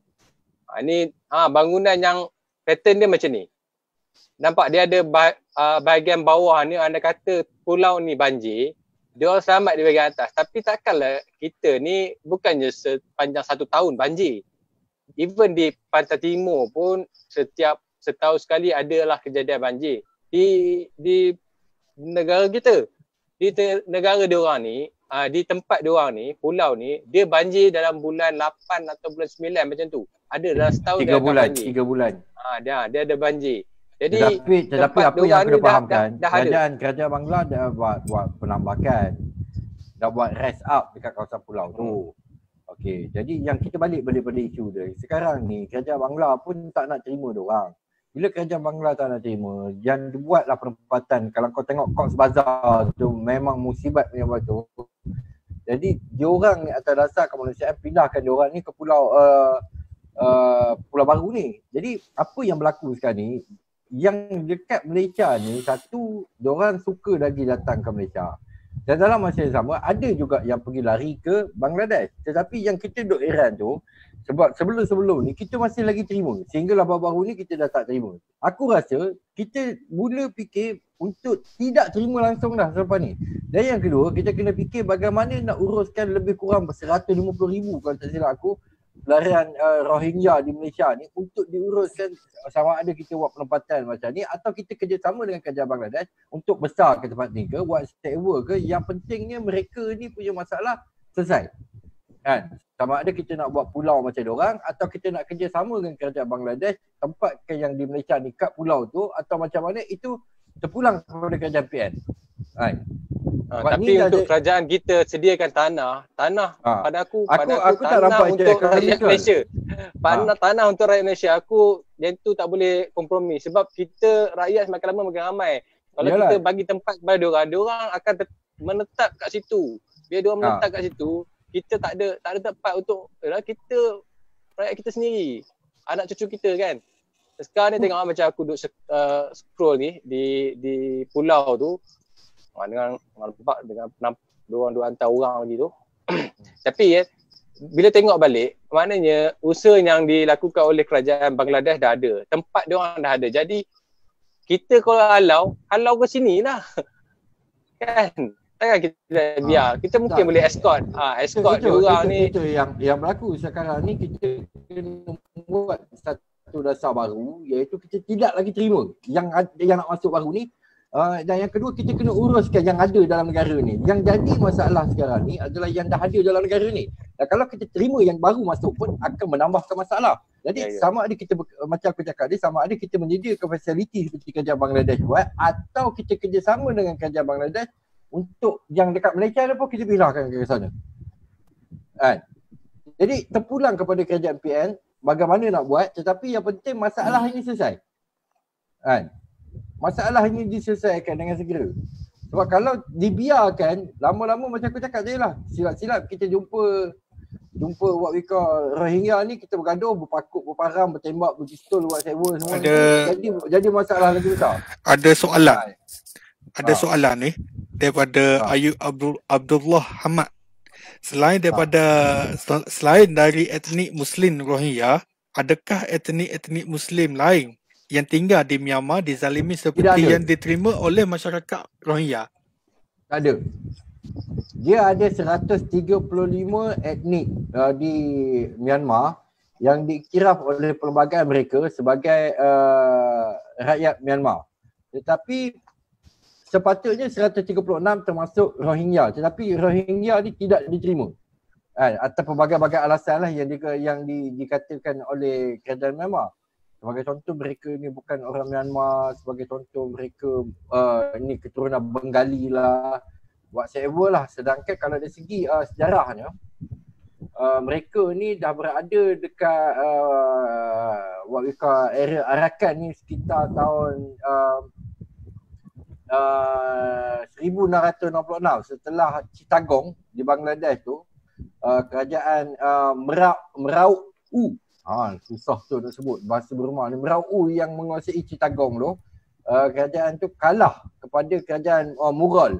Ini bangunan yang pattern dia macam ni. Nampak dia ada bahagian bawah ni anda kata pulau ni banjir. Dia orang selamat di bahagian atas. Tapi takkanlah kita ni bukannya sepanjang 1 tahun banjir. Even di Pantai Timur pun setiap setahun sekali adalah kejadian banjir. Di negara kita, di negara diorang ni, di tempat diorang ni, pulau ni, dia banjir dalam bulan 8 atau bulan 9 macam tu. Ada dalam setahun 3 bulan, 3 bulan. Dia ada banjir. Jadi tetapi apa yang kena fahamkan, kerajaan Bangla dah buat penambakan. Dah buat rest up dekat kawasan pulau tu. Okey, jadi yang kita balik pada isu dia. Sekarang ni kerajaan Bangla pun tak nak terima diorang. Bila kerajaan Bangla tak nak terima, yang dibuatlah penempatan. Kalau kau tengok Cox's Bazar tu memang musibat punya batu. Jadi diorang ni atas dasar kemanusiaan pindahkan diorang ni ke pulau Pulau Baru ni. Jadi apa yang berlaku sekarang ni, yang dekat Malaysia ni, satu, diorang suka lagi datang ke Malaysia. Dan dalam masa yang sama, ada juga yang pergi lari ke Bangladesh. Tetapi yang kita duduk heran tu, sebab sebelum-sebelum ni kita masih lagi terima. Sehinggalah baru-baru ni kita dah tak terima. Aku rasa kita mula fikir untuk tidak terima langsung dah selepas ni. Dan yang kedua, kita kena fikir bagaimana nak uruskan lebih kurang 150,000 kalau tak silap aku, pelarian Rohingya di Malaysia ni untuk diuruskan sama ada kita buat penempatan macam ni atau kita kerjasama dengan kerajaan Bangladesh untuk besar ke tempat ni ke, whatever ke, yang pentingnya mereka ni punya masalah selesai. Kan? Sama ada kita nak buat pulau macam diorang atau kita nak kerjasama dengan kerajaan Bangladesh tempatkan yang di Malaysia ni kat pulau tu atau macam mana itu terpulang kepada kerajaan PN. Right. Tapi untuk kerajaan kita sediakan tanah pada aku tak tanah nampak untuk rakyat Malaysia. Tanah untuk rakyat Malaysia, aku yang tu tak boleh kompromi sebab kita rakyat semakin lama makin ramai. Kalau kita bagi tempat kepada diorang akan menetap kat situ. Bila diorang menetap kat situ, kita tak ada tempat untuk kita rakyat kita sendiri, anak cucu kita kan. Sekarang ni tengok macam aku duduk scroll ni di pulau tu dengan nampak dengan dua hantar orang lagi tu. Tapi bila tengok balik, maknanya usaha yang dilakukan oleh kerajaan Bangladesh dah ada. Tempat dia orang dah ada. Jadi kita kalau halau ke sini lah. Kan? Takkan kita biar. Kita mungkin boleh escort. Escort dia orang ni. Itu yang berlaku sekarang ni, kita kena buat satu dasar baru, iaitu kita tidak lagi terima yang nak masuk baru ni. Dan yang kedua, kita kena uruskan yang ada dalam negara ni. Yang jadi masalah sekarang ni adalah yang dah ada dalam negara ni. Dan kalau kita terima yang baru masuk pun akan menambahkan masalah. Jadi sama ada kita, macam aku cakap ni, sama ada kita menyediakan fasiliti seperti kerajaan Bangladesh buat atau kita kerjasama dengan kerajaan Bangladesh untuk yang dekat Malaysia ni pun kita pindahkan ke sana. Kan? Jadi terpulang kepada kerajaan PN bagaimana nak buat, tetapi yang penting masalah ini selesai. Kan? Masalah ini diselesaikan dengan segera. Sebab kalau dibiarkan, lama-lama macam aku cakap tadi lah, silap-silap kita jumpa what we call Rohingya ni, kita bergaduh, berpakuk, berparang, bertembak, berpistol, whatever semua. Jadi masalah lagi besar. Ada soalan. Ada soalan ni daripada Ayub Abdullah Hamad. Selain dari etnik Muslim Rohingya, adakah etnik Muslim lain yang tinggal di Myanmar dizalimi seperti yang diterima oleh masyarakat Rohingya? Tak ada. Dia ada 135 etnik di Myanmar yang diiktiraf oleh perlembagaan mereka sebagai rakyat Myanmar. Tetapi sepatutnya 136 termasuk Rohingya, tetapi Rohingya ni tidak diterima. Atau pelbagai-bagai alasan lah yang dikatakan oleh kerajaan Myanmar. Sebagai contoh, mereka ni bukan orang Myanmar. Sebagai contoh, mereka ni keturunan Bengali lah, whatever lah. Sedangkan kalau dari segi sejarahnya, mereka ni dah berada dekat what we call area Arakan ni sekitar tahun 1666 setelah Chittagong di Bangladesh tu. Kerajaan Merau-U, susah tu nak sebut bahasa Burma ni, Merau-U yang menguasai Chittagong tu, kerajaan tu kalah kepada kerajaan Mughal,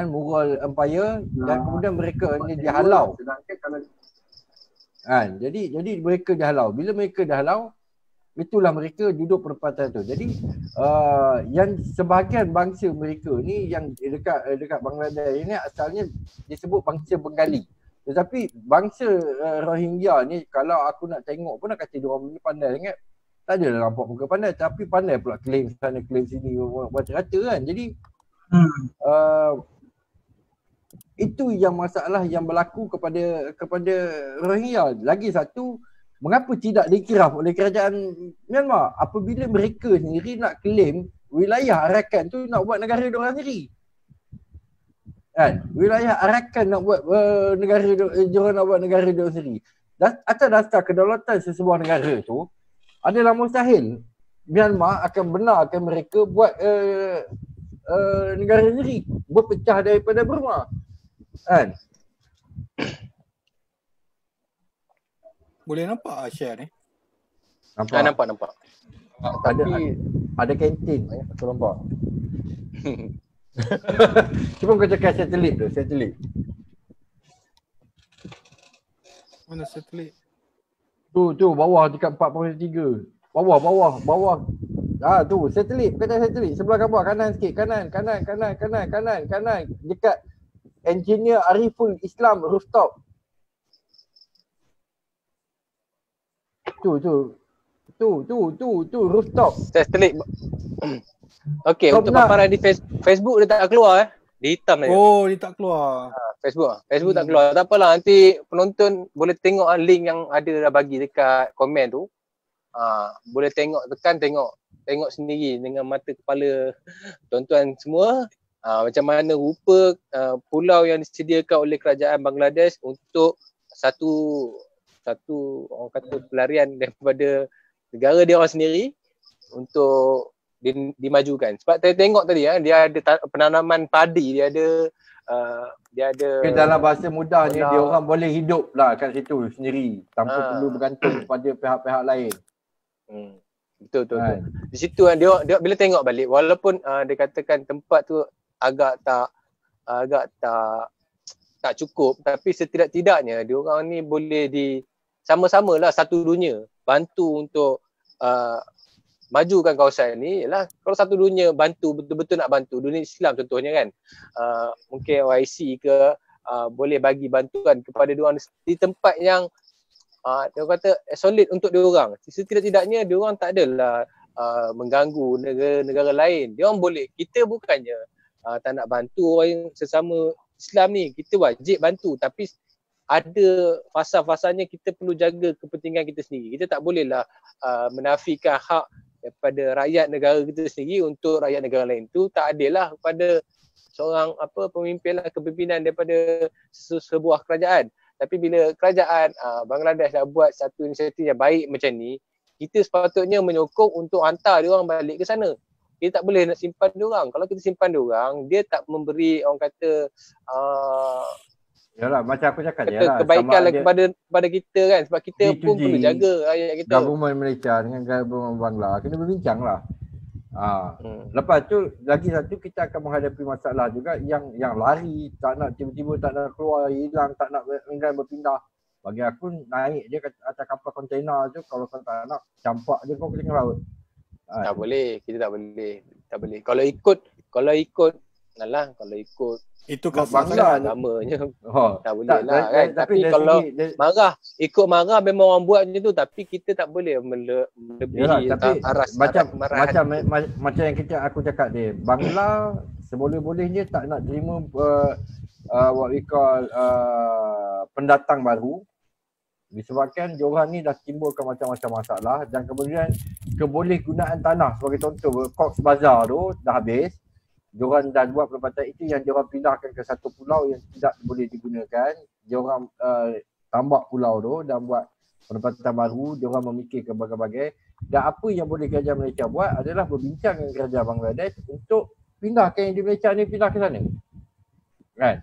Mughal Empire, dan kemudian mereka ni dihalau. Jadi mereka dihalau. Bila mereka dihalau, itulah mereka duduk perempatan tu. Jadi yang sebahagian bangsa mereka ni yang dekat Bangladesh ni asalnya disebut bangsa Bengali. Tetapi bangsa Rohingya ni kalau aku nak tengok pun nak kata diorang ni pandai sangat. Tak adalah nampak muka pandai, tapi pandai pula claim sana claim sini rata-rata kan. Jadi itu yang masalah yang berlaku kepada Rohingya. Lagi satu, mengapa tidak diiktiraf oleh kerajaan Myanmar apabila mereka sendiri nak claim wilayah Arakan tu nak buat negara diorang sendiri. Kan? Wilayah Arakan nak buat negara diorang nak buat negara diorang sendiri. Atas dasar kedaulatan sesebuah negara tu adalah mustahil Myanmar akan benarkan mereka buat negara sendiri, berpecah daripada Burma. Kan? Boleh nampak share ni? Nampak. Ada kantin, aku nampak. Cuba kau cakap satelit tu, satelit. Mana satelit? Tu bawah dekat 4.3. Bawah. Tu satelit, kata satelit sebelah gambar kanan sikit, kanan. Dekat Engineer Ariful Islam rooftop. Tu rooftop. Satelit. Okey, untuk paparan di Facebook dia tak keluar Dia hitam tadi. Oh, dia tak keluar. Facebook tak keluar. Tak apalah, nanti penonton boleh tengok link yang ada dah bagi dekat komen tu. Boleh tengok sendiri dengan mata kepala tuan-tuan semua. Macam mana rupa pulau yang disediakan oleh kerajaan Bangladesh untuk satu orang kata pelarian daripada negara dia orang sendiri untuk dimajukan. Sebab saya tengok tadi dia ada penanaman padi, dia ada dalam bahasa mudahnya dia orang boleh hidup lah kat situ sendiri tanpa perlu bergantung pada pihak-pihak lain. Betul. Di situ dia bila tengok balik walaupun dia katakan tempat tu agak tak cukup, tapi setidak-tidaknya dia orang ni boleh sama-samalah satu dunia bantu untuk majukan kawasan ni. Ialah kalau satu dunia bantu, betul-betul nak bantu dunia Islam contohnya kan, mungkin OIC ke boleh bagi bantuan kepada diorang di tempat yang dia kata solid untuk diorang. Setidak-tidaknya diorang tak adalah mengganggu negara-negara lain. Diorang boleh, kita bukannya tak nak bantu orang sesama Islam ni, kita wajib bantu, tapi ada fasa-fasanya kita perlu jaga kepentingan kita sendiri. Kita tak bolehlah menafikan hak daripada rakyat negara kita sendiri untuk rakyat negara lain. Tu tak adil lah kepada seorang kepimpinan daripada sebuah kerajaan. Tapi bila kerajaan Bangladesh dah buat satu inisiatif yang baik macam ni, kita sepatutnya menyokong untuk hantar dia orang balik ke sana. Kita tak boleh nak simpan dia orang. Kalau kita simpan dia orang, dia tak memberi orang kata yalah, macam aku cakap kebaikan kepada kita kan, sebab kita pun perlu jaga rakyat kita. Government Malaysia dengan government Bangla kena berbincang lah. Lepas tu lagi satu, kita akan menghadapi masalah juga yang lari, tak nak tiba-tiba tak nak keluar, hilang, tak nak enggan berpindah. Bagi aku naik je atas kapal kontainer tu, kalau kau tak nak campak je kau ke tengah laut. Tak boleh, kita tak boleh. Kalau ikut itu Bangla namanya. Tak boleh lah kan. Tapi kalau ikut marah memang orang buat macam tu, tapi kita tak boleh melebihi aras macam yang aku cakap dia. Bangla seboleh-bolehnya tak nak terima what we call pendatang baru, disebabkan diorang ni dah timbulkan macam-macam masalah, dan kemudian kebolehgunaan tanah sebagai contoh Cox's Bazar tu dah habis. Diorang dah buat penempatan itu yang diorang pindahkan ke satu pulau yang tidak boleh digunakan. Diorang tambak pulau tu dan buat penempatan baru. Diorang memikirkan berbagai-bagai. Dan apa yang boleh kerajaan Malaysia buat adalah berbincang dengan kerajaan Bangladesh untuk pindahkan yang di Malaysia ni pindah ke sana. Kan?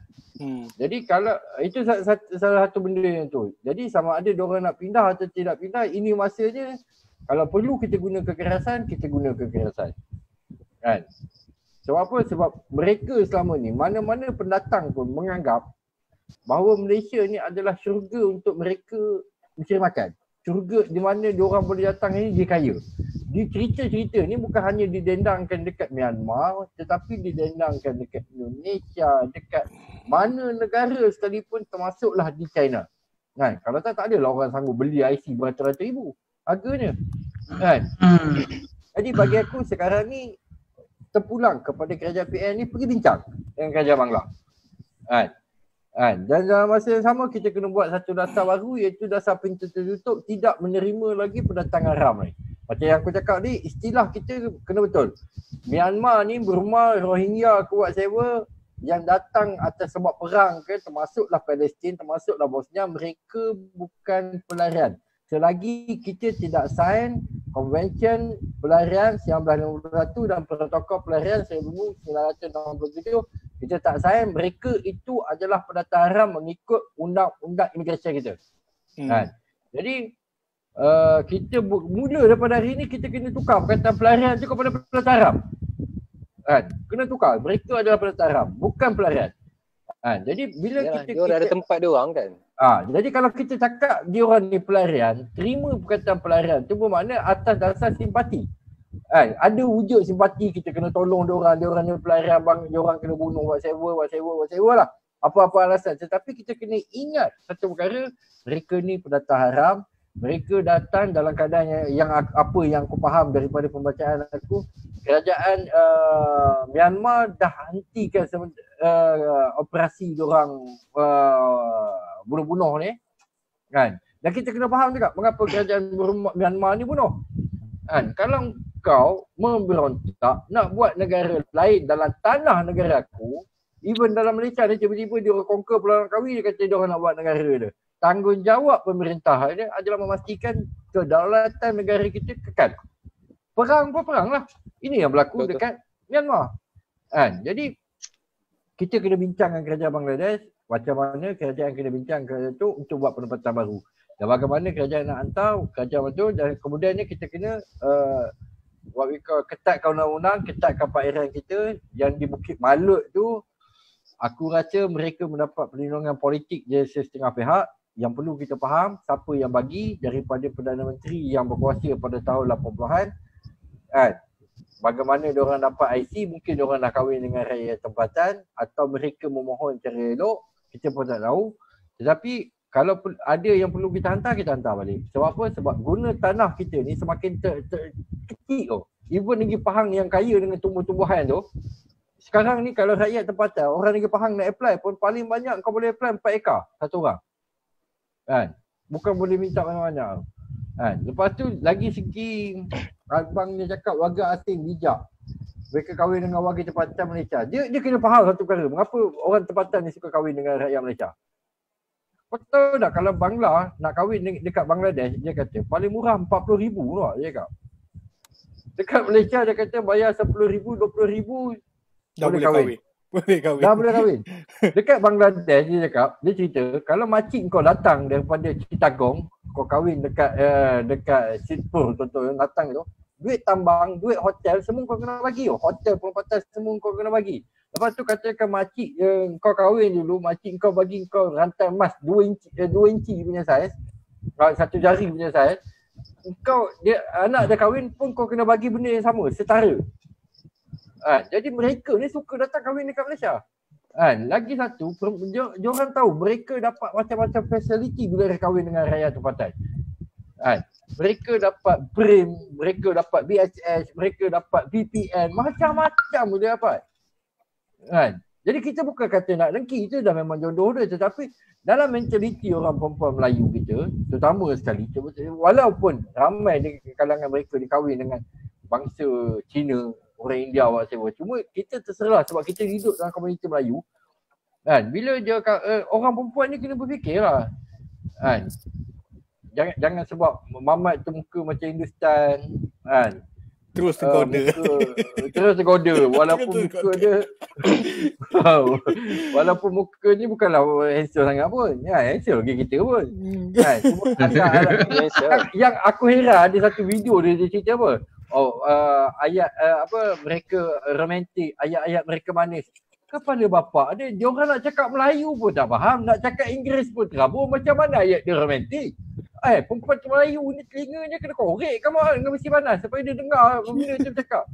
Jadi kalau itu salah satu benda yang tu. Jadi sama ada diorang nak pindah atau tidak pindah, ini masanya kalau perlu kita guna kekerasan, kita guna kekerasan. Kan? Sebab apa? Sebab mereka selama ni, mana-mana pendatang pun menganggap bahawa Malaysia ni adalah syurga untuk mereka mencari makan. syurga di mana diorang boleh datang ni, dia kaya. Di cerita-cerita ni bukan hanya didendangkan dekat Myanmar, tetapi didendangkan dekat Indonesia, dekat mana negara sekalipun, termasuklah di China. Kan? Kalau tak adalah orang sanggup beli IC beratus-ratus ribu harganya. Kan? Jadi bagi aku sekarang ni terpulang kepada kerajaan PN ni pergi bincang dengan kerajaan Bangla. Kan? Dan dalam masa yang sama kita kena buat satu dasar baru, iaitu dasar pintu tertutup, tidak menerima lagi pendatangan ram ni. Macam yang aku cakap ni, istilah kita kena betul. Myanmar ni, Burma, Rohingya ke whatever yang datang atas sebab perang ke, termasuklah Palestin, termasuklah Bosnia, mereka bukan pelarian. Selagi kita tidak sign Konvensyen Pelarian 1951 dan Protokol Pelarian 1967, kita tak sign, mereka itu adalah pendatang haram mengikut undang-undang imigresen kita. Kan? Jadi kita mula daripada hari ni kita kena tukar perkataan pelarian tu kepada pendatang haram. Kan? Kena tukar, mereka adalah pendatang haram, bukan pelarian. Jadi bila yalah, kita ada tempat dia orang kan. Jadi kalau kita cakap dia orang ni pelarian, terima perkataan pelarian tu bermakna atas dasar simpati. Ada wujud simpati, kita kena tolong dia orang ni pelarian bang, dia orang kena bunuh whatever lah. Apa-apa alasan. Tetapi kita kena ingat satu perkara, mereka ni pendatang haram. Mereka datang dalam keadaan yang apa yang aku faham daripada pembacaan aku, kerajaan Myanmar dah hentikan operasi diorang bunuh-bunuh ni, kan? Dan kita kena faham juga mengapa kerajaan Myanmar ni bunuh. Kan? Kalau kau memberontak nak buat negara lain dalam tanah negara aku, even dalam Malaysia ni tiba-tiba dia orang conquer Pulau Langkawi, dia kata dia orang nak buat negara dia. Tanggungjawab pemerintah dia adalah memastikan kedaulatan negara kita kekal. Perang pun perang lah. Ini yang berlaku dekat Myanmar. Kan? Jadi kita kena bincang dengan kerajaan Bangladesh macam mana kerajaan kena bincang kerajaan tu untuk buat penempatan baru. Dan bagaimana kerajaan nak hantar kerajaan itu, dan kemudian ni kita kena ketatkan undang-undang, ketatkan perairan kita yang di Bukit Malut tu. Aku rasa mereka mendapat perlindungan politik dari setengah pihak. Yang perlu kita faham siapa yang bagi daripada Perdana Menteri yang berkuasa pada tahun 80-an. Kan? Bagaimana diorang dapat IC, mungkin diorang dah kahwin dengan rakyat tempatan atau mereka memohon cara elok, kita pun tak tahu. Tetapi kalau ada yang perlu kita hantar balik. Sebab apa? Sebab guna tanah kita ni semakin kecil tu. Even Negeri Pahang yang kaya dengan tumbuh-tumbuhan tu, sekarang ni kalau rakyat tempatan, orang Negeri Pahang nak apply pun paling banyak kau boleh apply 4 ekar satu orang. Kan? Bukan boleh minta banyak-banyak. Kan? Lepas tu lagi segi abang dia cakap warga asing bijak. Mereka kahwin dengan warga tempatan Malaysia. Dia kena faham satu perkara. Mengapa orang tempatan ni suka kahwin dengan rakyat Malaysia? Kau tahu tak kalau Bangla nak kahwin dekat Bangladesh, dia kata paling murah RM40,000 lah dia cakap. Dekat Malaysia dia kata bayar RM10,000, RM20,000 boleh kahwin. Dah boleh kahwin. Dekat Bangladesh dia cakap, dia cerita kalau makcik kau datang daripada Chittagong, kau kahwin dekat Sitpur contoh datang tu, duit tambang, duit hotel semua kau kena bagi. Hotel penempatan semua kau kena bagi. Lepas tu katakan makcik kau kahwin dulu, makcik kau bagi kau rantai emas 2 inci punya saiz, 1 jari punya saiz. Kau dia anak dah kahwin pun kau kena bagi benda yang sama, setara. Jadi mereka ni suka datang kahwin dekat Malaysia. Lagi satu, diorang tahu mereka dapat macam-macam fasiliti bila dia kahwin dengan rakyat tempatan. Mereka dapat BRIM, mereka dapat BHS, mereka dapat VPN, macam-macam dia dapat. Jadi kita bukan kata nak dengki, itu dah memang jodoh dia. Tetapi dalam mentaliti orang perempuan Melayu kita, terutama sekali, walaupun ramai di kalangan mereka dikahwin dengan bangsa Cina, orang India, whatever. Cuma kita terserah sebab kita hidup dalam komuniti Melayu. Bila dia orang perempuan ni kena berfikirlah. Jangan sebab mamat tu muka macam Hindustan, terus tergoda. Terus tergoda walaupun muka dia walaupun muka ni bukanlah handsome sangat pun. Handsome lagi kita pun. Yang aku heran ada satu video dia cerita apa? Ayat mereka romantik, ayat-ayat mereka manis. Kepala bapak dia orang nak cakap Melayu pun tak faham, nak cakap Inggeris pun terabur, macam mana ayat dia romantik? perempuan Melayu ni telinganya kena korek kan dengan besi panas supaya dia dengar benda tu cakap.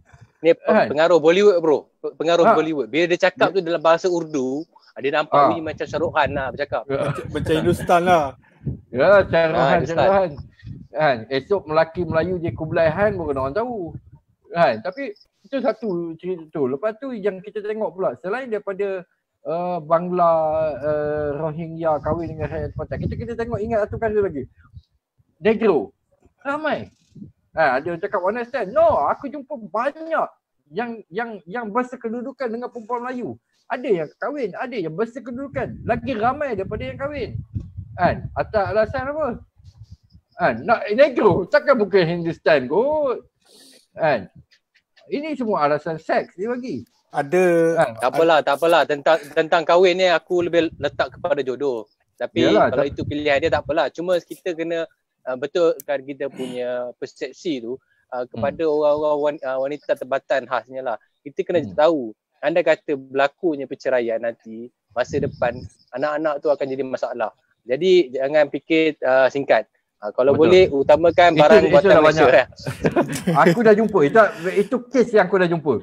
Ni pengaruh Bollywood bro. Pengaruh Bollywood. Bila dia cakap tu dalam bahasa Urdu, dia nampak bunyi macam Shah Rukh Khan lah bercakap. Macam Hindustan lah. Ya, Syarahan. Kan, esok lelaki Melayu je Kublai Khan pun orang tahu. Kan, tapi itu satu cerita tu. Lepas tu yang kita tengok pula selain daripada Bangla Rohingya kahwin dengan rakyat tempatan, kita tengok ingat satu kali lagi. Negro. Ramai. Ada yang cakap one night stand. No, aku jumpa banyak yang bersekedudukan dengan perempuan Melayu. Ada yang kahwin, ada yang bersekedudukan. Lagi ramai daripada yang kahwin. Kan? Atas alasan apa? Kan? Nak negro, takkan bukan Hindustan kot. Kan? Ini semua alasan seks dia bagi. Ada. Tak apalah. Tentang kahwin ni aku lebih letak kepada jodoh. Tapi yalah, kalau itu pilihan dia tak apalah. Cuma kita kena betulkan kita punya persepsi tu kepada orang-orang wanita tempatan khasnya lah. Kita kena tahu, anda kata berlakunya perceraian nanti, masa depan anak-anak tu akan jadi masalah. Jadi jangan fikir singkat. Kalau boleh utamakan barang buatan Malaysia. Aku dah jumpa. Itu kes yang aku dah jumpa.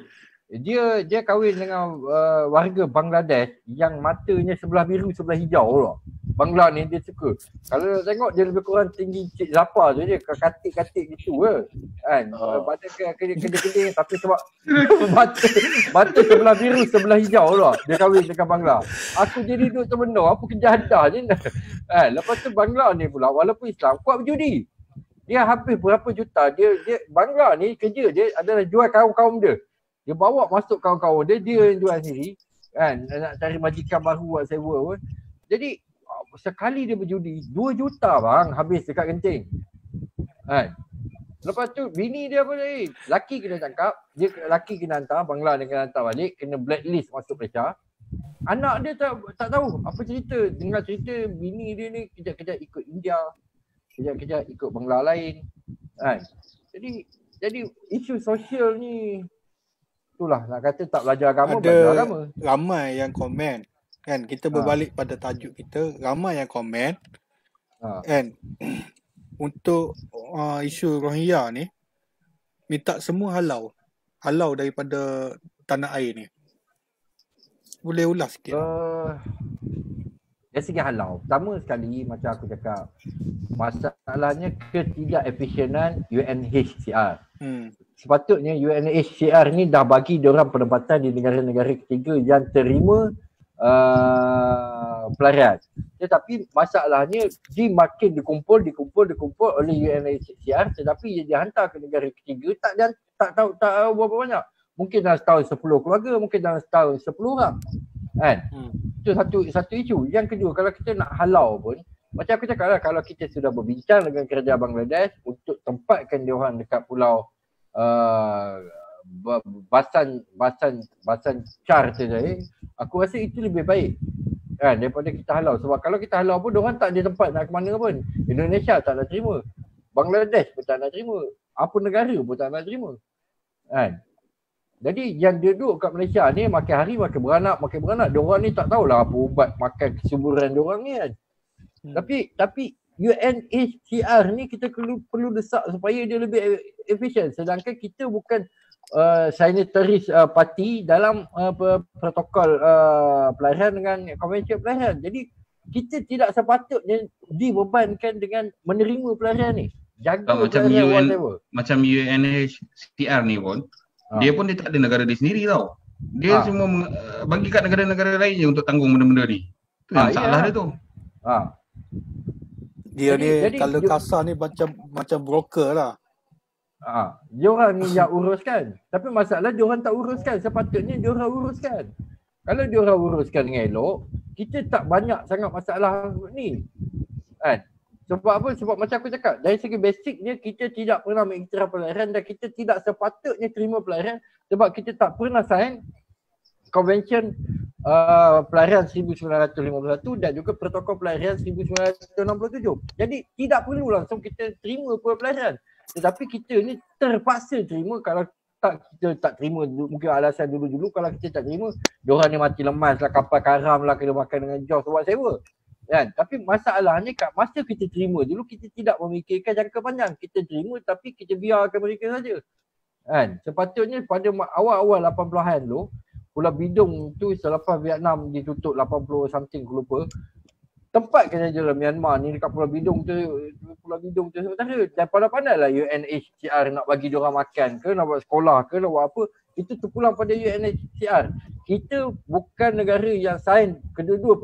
Dia kahwin dengan warga Bangladesh yang matanya sebelah biru sebelah hijau lah. Bangla ni dia suka. Kalau tengok dia lebih kurang tinggi Cik Zafar tu dia katik-katik gitu ke. Kan. Badan kedai-kedai tapi sebab mata sebelah biru sebelah hijau lah. Dia kahwin dengan Bangla. Aku jadi duduk termenung. Apa kejahatan ni. Lepas tu Bangla ni pula walaupun Islam kuat berjudi. Dia habis berapa juta. Dia Bangla ni kerja dia adalah jual kaum-kaum dia. Dia bawa masuk kawan-kawan dia yang jual sendiri kan, nak cari majikan baru buat sewa pun. Jadi sekali dia berjudi 2 juta bang habis dekat genting kan. Lepas tu bini dia apa tadi, laki kena tangkap, laki kena hantar, Bangla dia kena hantar balik, kena blacklist masuk Malaysia. Anak dia tak tahu apa cerita, dengar cerita bini dia ni kejap-kejap ikut India, kejap-kejap ikut Bangla lain kan. Jadi isu sosial ni itulah nak kata tak belajar agama, belajar agama. Ramai yang komen kan, kita berbalik pada tajuk kita, ramai yang komen kan untuk isu Rohingya ni minta semua halau daripada tanah air ni. Boleh ulas sikit? Dari segi halau, pertama sekali macam aku cakap, masalahnya ketidakefisienan UNHCR. Sepatutnya UNHCR ni dah bagi diorang penempatan di negara-negara ketiga yang terima pelarian. Tetapi masalahnya makin dikumpul oleh UNHCR, tetapi dia hantar ke negara ketiga tak tahu berapa banyak. Mungkin dalam setahun 10 keluarga, mungkin dalam setahun 10 orang. Kan? Itu satu isu. Yang kedua, kalau kita nak halau pun, macam aku cakap lah, kalau kita sudah berbincang dengan kerajaan Bangladesh untuk tempatkan diorang dekat pulau Basan Char tadi, aku rasa itu lebih baik kan daripada kita halau. Sebab kalau kita halau pun diorang tak ada tempat nak ke mana pun. Indonesia tak nak terima, Bangladesh pun tak nak terima, apa negara pun tak nak terima kan. Jadi yang dia duduk kat Malaysia ni makin hari makin beranak. Diorang ni tak tahulah apa ubat makan kesuburan diorang ni kan. Tapi UNHCR ni kita perlu desak supaya dia lebih efisien. Sedangkan kita bukan signatories parti dalam protokol pelarian dengan konvensyen pelarian. Jadi kita tidak sepatutnya dibebankan dengan menerima pelarian ni. Jaga macam UNHCR ni pun dia tak ada negara dia sendiri tau. Dia semua bagi kat negara-negara lain je untuk tanggung benda-benda ni. Tu yang salah dia tu. Dia ni kalau kasar ni macam broker lah. Diorang ni yang uruskan. Tapi masalah diorang tak uruskan. Sepatutnya diorang uruskan. Kalau diorang uruskan dengan elok, kita tak banyak sangat masalah ni kan. Sebab apa? Sebab macam aku cakap, dari segi basicnya kita tidak pernah mengiktiraf pelarian dan kita tidak sepatutnya terima pelarian sebab kita tak pernah sign Convention Pelarian 1951 dan juga Protokol Pelarian 1967. Jadi tidak perlu langsung kita terima pelarian. Tetapi kita ni terpaksa terima. Kalau kita tak terima, mungkin alasan dulu-dulu kalau kita tak terima, diorang ni mati lemas lah, kapal karam lah, kena makan dengan Jaws buat sewa. Kan? Tapi masalahnya kat masa kita terima dulu, kita tidak memikirkan jangka panjang. Kita terima tapi kita biarkan mereka saja. Kan? Sepatutnya pada awal-awal 80-an tu, Pulau Bidung tu selepas Vietnam ditutup 80 something, aku lupa. Tempat kena dalam Myanmar ni dekat Pulau Bidung tu sementara. Dan pandai-pandai lah UNHCR nak bagi diorang makan ke, nak buat sekolah ke, nak buat apa. Itu terpulang pada UNHCR. Kita bukan negara yang sign kedua-dua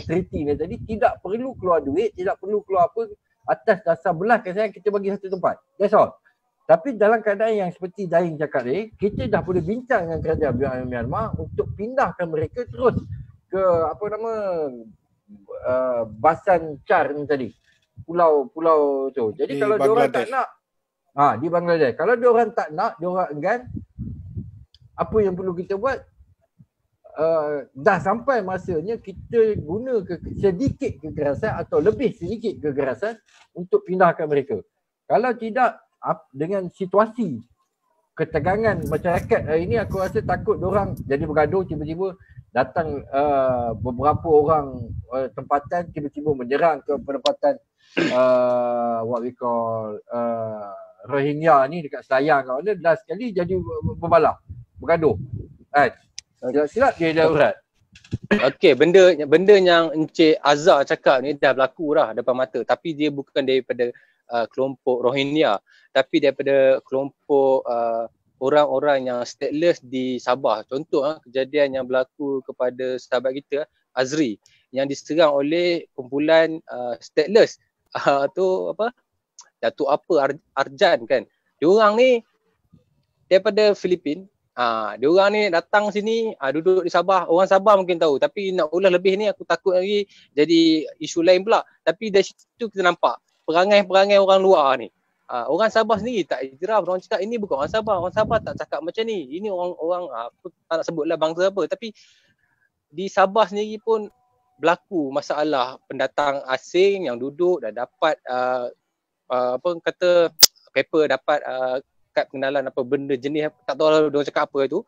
treaty ni tadi, tidak perlu keluar duit, tidak perlu keluar apa atas dasar belah kasih kita bagi satu tempat. That's all. Tapi dalam keadaan yang seperti Daing cakap ni, kita dah boleh bincang dengan kerajaan Myanmar untuk pindahkan mereka terus ke apa nama Basan Char ni tadi. Pulau tu. Jadi kalau diorang tak nak di Bangladesh. Kalau diorang tak nak, diorang enggan, apa yang perlu kita buat? Dah sampai masanya kita guna sedikit kekerasan atau lebih sedikit kekerasan untuk pindahkan mereka. Kalau tidak, dengan situasi ketegangan masyarakat hari ini, aku rasa takut diorang jadi bergaduh, tiba-tiba datang beberapa orang tempatan tiba-tiba menyerang ke penempatan what we call Rohingya ni dekat Selayang kat mana, last sekali jadi berbalah, bergaduh. Kan? Silap dia darurat. Okey, benda yang Encik Azhar cakap ni dah berlaku dah depan mata, tapi dia bukan daripada kelompok Rohingya, tapi daripada kelompok orang-orang yang stateless di Sabah. Contoh kejadian yang berlaku kepada sahabat kita Azri yang diserang oleh kumpulan stateless tu apa, Datuk apa Arjan kan. Diorang ni daripada Filipin. Diorang ni datang sini, duduk di Sabah. Orang Sabah mungkin tahu, tapi nak ulas lebih ni aku takut lagi jadi isu lain pula. Tapi dari situ kita nampak perangai-perangai orang luar ni. Orang Sabah sendiri tak iktiraf. Orang cakap ini bukan orang Sabah. Orang Sabah tak cakap macam ni. Ini orang aku tak nak sebutlah bangsa apa. Tapi di Sabah sendiri pun berlaku masalah pendatang asing yang duduk dan dapat apa kata paper, dapat kad pengenalan apa benda jenis, tak tahu lah diorang cakap apa itu.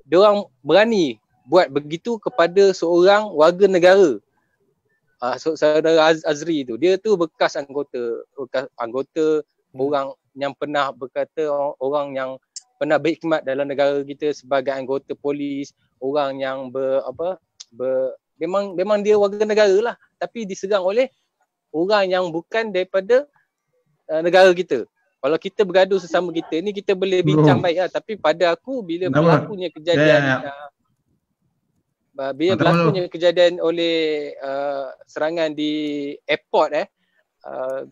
Diorang berani buat begitu kepada seorang warga negara. Saudara Azri tu, dia tu bekas anggota orang yang pernah berkata, orang yang pernah berkhidmat dalam negara kita sebagai anggota polis, orang yang memang dia warga negara lah, tapi diserang oleh orang yang bukan daripada negara kita. Kalau kita bergaduh sesama kita ni, kita boleh bincang baik lah. Tapi pada aku bila berlakunya kejadian berlakunya kejadian oleh serangan di airport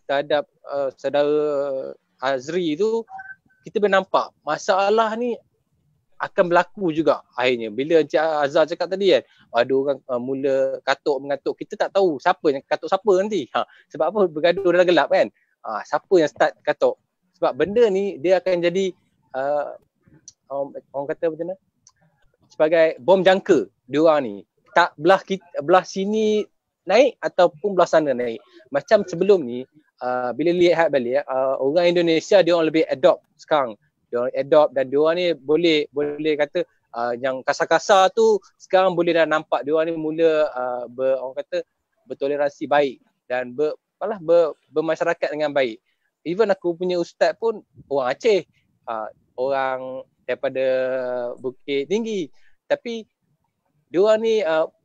terhadap saudara Azri tu, kita boleh nampak masalah ni akan berlaku juga akhirnya. Bila Encik Azhar cakap tadi kan, ada orang mula katuk-mengatuk, kita tak tahu siapa yang katuk siapa nanti. Sebab apa? Bergaduh dalam gelap kan. Siapa yang start katuk? Sebab benda ni dia akan jadi orang kata macam mana? Sebagai bom jangka diorang ni. Tak belah sini naik ataupun belah sana naik. Macam sebelum ni, bila lihat balik, orang Indonesia diorang lebih adopt sekarang. Diorang adopt dan diorang ni boleh kata yang kasar-kasar tu sekarang boleh dah nampak diorang ni mula orang kata bertoleransi baik dan bermasyarakat dengan baik. Even aku punya ustaz pun orang Aceh, orang daripada Bukit Tinggi, tapi diorang ni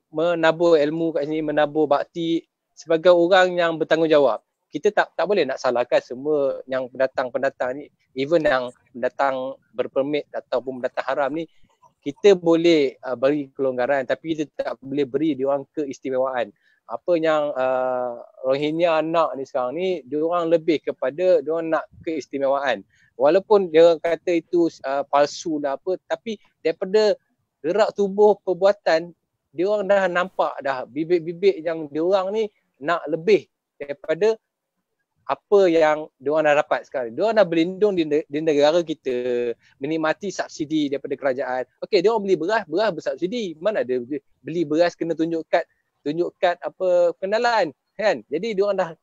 menabur ilmu kat sini, menabur bakti sebagai orang yang bertanggungjawab. Kita tak boleh nak salahkan semua yang pendatang-pendatang ni, even yang pendatang berpermit ataupun pendatang haram ni, kita boleh beri kelonggaran, tapi kita tak boleh beri diorang keistimewaan. Apa yang Rohingya nak ni sekarang ni, diorang lebih kepada diorang nak keistimewaan. Walaupun dia kata itu palsu dah apa, tapi daripada gerak tubuh perbuatan, diorang dah nampak dah bibit-bibit yang diorang ni nak lebih daripada apa yang diorang dah dapat sekarang. Diorang dah berlindung di negara kita, menikmati subsidi daripada kerajaan. Okey, diorang beli beras bersubsidi. Mana ada beli beras kena tunjuk kad apa kenalan kan. Jadi diorang dah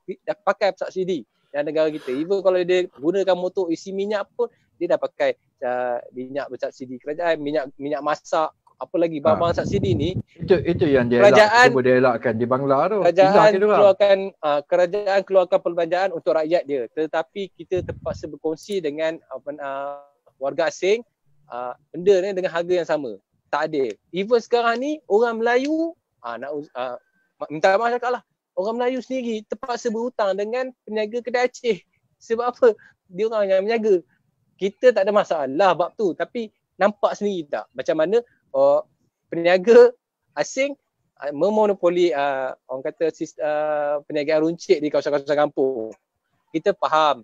pakai subsidi dalam negara kita. Even kalau dia gunakan motor isi minyak pun, dia dah pakai minyak bersubsidi kerajaan, minyak masak, apa lagi bangsa sini ni, itu yang dia kerajaan cuba dia elakkan di Bangla tu. Kerajaan keluarkan perbelanjaan untuk rakyat dia, tetapi kita terpaksa berkongsi dengan warga asing benda ni dengan harga yang sama. Tak adil. Even sekarang ni orang Melayu minta maaf cakap lah, orang Melayu sendiri terpaksa berhutang dengan peniaga kedai Aceh. Sebab apa? Dia orang yang meniaga. Kita tak ada masalah bab tu, tapi nampak sendiri tak macam mana peniaga asing memonopoli orang kata perniagaan runcit di kawasan-kawasan kampung. Kita faham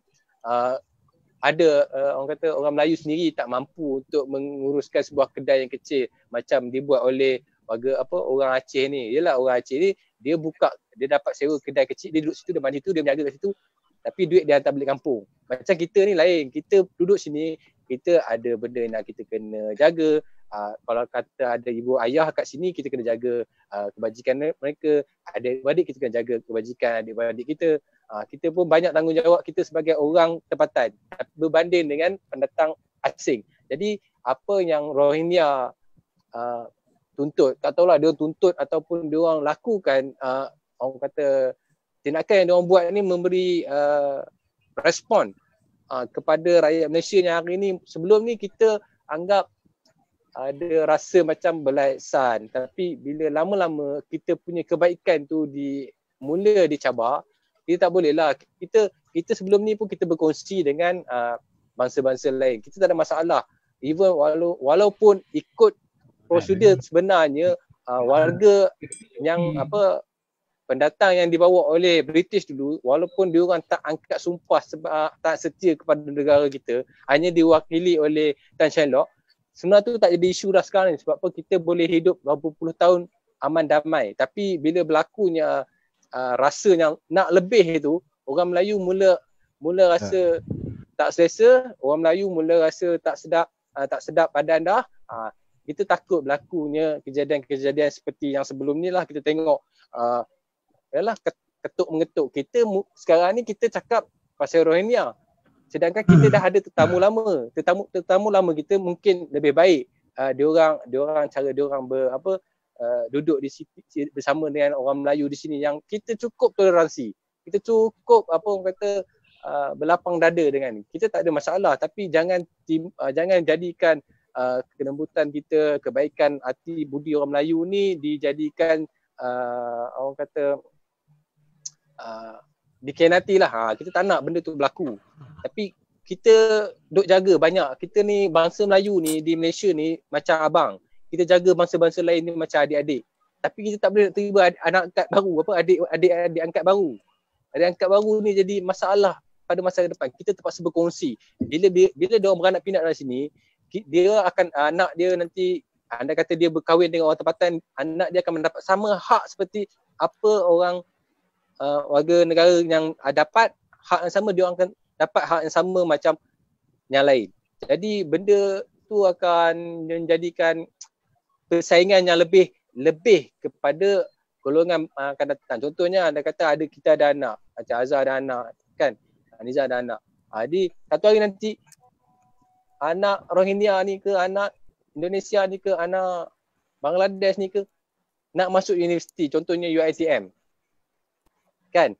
ada orang kata orang Melayu sendiri tak mampu untuk menguruskan sebuah kedai yang kecil macam dibuat oleh orang Aceh ni. Yalah, orang Aceh ni dia dapat sewa kedai kecil, dia duduk situ, dia mandi tu, dia berniaga kat situ, tapi duit dia hantar balik kampung. Macam kita ni lain, kita duduk sini, kita ada benda yang kita kena jaga. Kalau kata ada ibu ayah kat sini, kita kena jaga kebajikan mereka. Ada adik-adik, kita kena jaga kebajikan adik-adik kita. Kita pun banyak tanggungjawab kita sebagai orang tempatan berbanding dengan pendatang asing. Jadi apa yang Rohingya tuntut, tak tahulah dia tuntut ataupun dia orang lakukan, orang kata tindakan yang dia orang buat ni memberi respon kepada rakyat Malaysia yang hari ni. Sebelum ni kita anggap ada rasa macam belaisan, tapi bila lama-lama kita punya kebaikan tu mula dicabar, kita tak boleh lah. Kita sebelum ni pun kita berkongsi dengan bangsa-bangsa lain. Kita tak ada masalah. Even walaupun ikut prosedur sebenarnya, warga yang pendatang yang dibawa oleh British dulu, walaupun dia orang tak angkat sumpah sebab tak setia kepada negara kita, hanya diwakili oleh Tan Shenlock, sebenarnya tu tak jadi isu dah sekarang ni. Sebab apa? Kita boleh hidup berapa puluh tahun aman damai. Tapi bila berlakunya rasa yang nak lebih itu, orang Melayu mula rasa tak selesa, orang Melayu mula rasa tak sedap badan dah. Kita takut berlakunya kejadian-kejadian seperti yang sebelum ni lah. Kita tengok yalah, ketuk mengetuk. Kita sekarang ni kita cakap pasal Rohingya, sedangkan kita dah ada tetamu lama. Tetamu lama kita mungkin lebih baik. Diorang cara diorang duduk di sini bersama dengan orang Melayu di sini yang kita cukup toleransi. Kita cukup berlapang dada dengan ni. Kita tak ada masalah, tapi jangan jadikan kelembutan kita, kebaikan hati budi orang Melayu ni dijadikan orang kata dikhianati lah. Kita tak nak benda tu berlaku. Tapi kita duk jaga banyak. Kita ni bangsa Melayu ni di Malaysia ni macam abang. Kita jaga bangsa-bangsa lain ni macam adik-adik. Tapi kita tak boleh terima anak angkat baru, adik angkat baru. Adik angkat baru ni jadi masalah pada masa depan. Kita terpaksa berkongsi. Bila dia orang beranak pinak dari sini, dia akan anak dia nanti, anda kata dia berkahwin dengan orang tempatan, anak dia akan mendapat sama hak seperti apa orang warga negara yang dapat hak yang sama, dia orang akan dapat hak yang sama macam yang lain. Jadi benda tu akan menjadikan persaingan yang lebih kepada golongan akan datang. Contohnya anda kata kita ada anak, macam Azhar ada anak kan, Nizam ada anak. Jadi satu hari nanti anak Rohingya ni ke, anak Indonesia ni ke, anak Bangladesh ni ke nak masuk universiti, contohnya UiTM. Kan?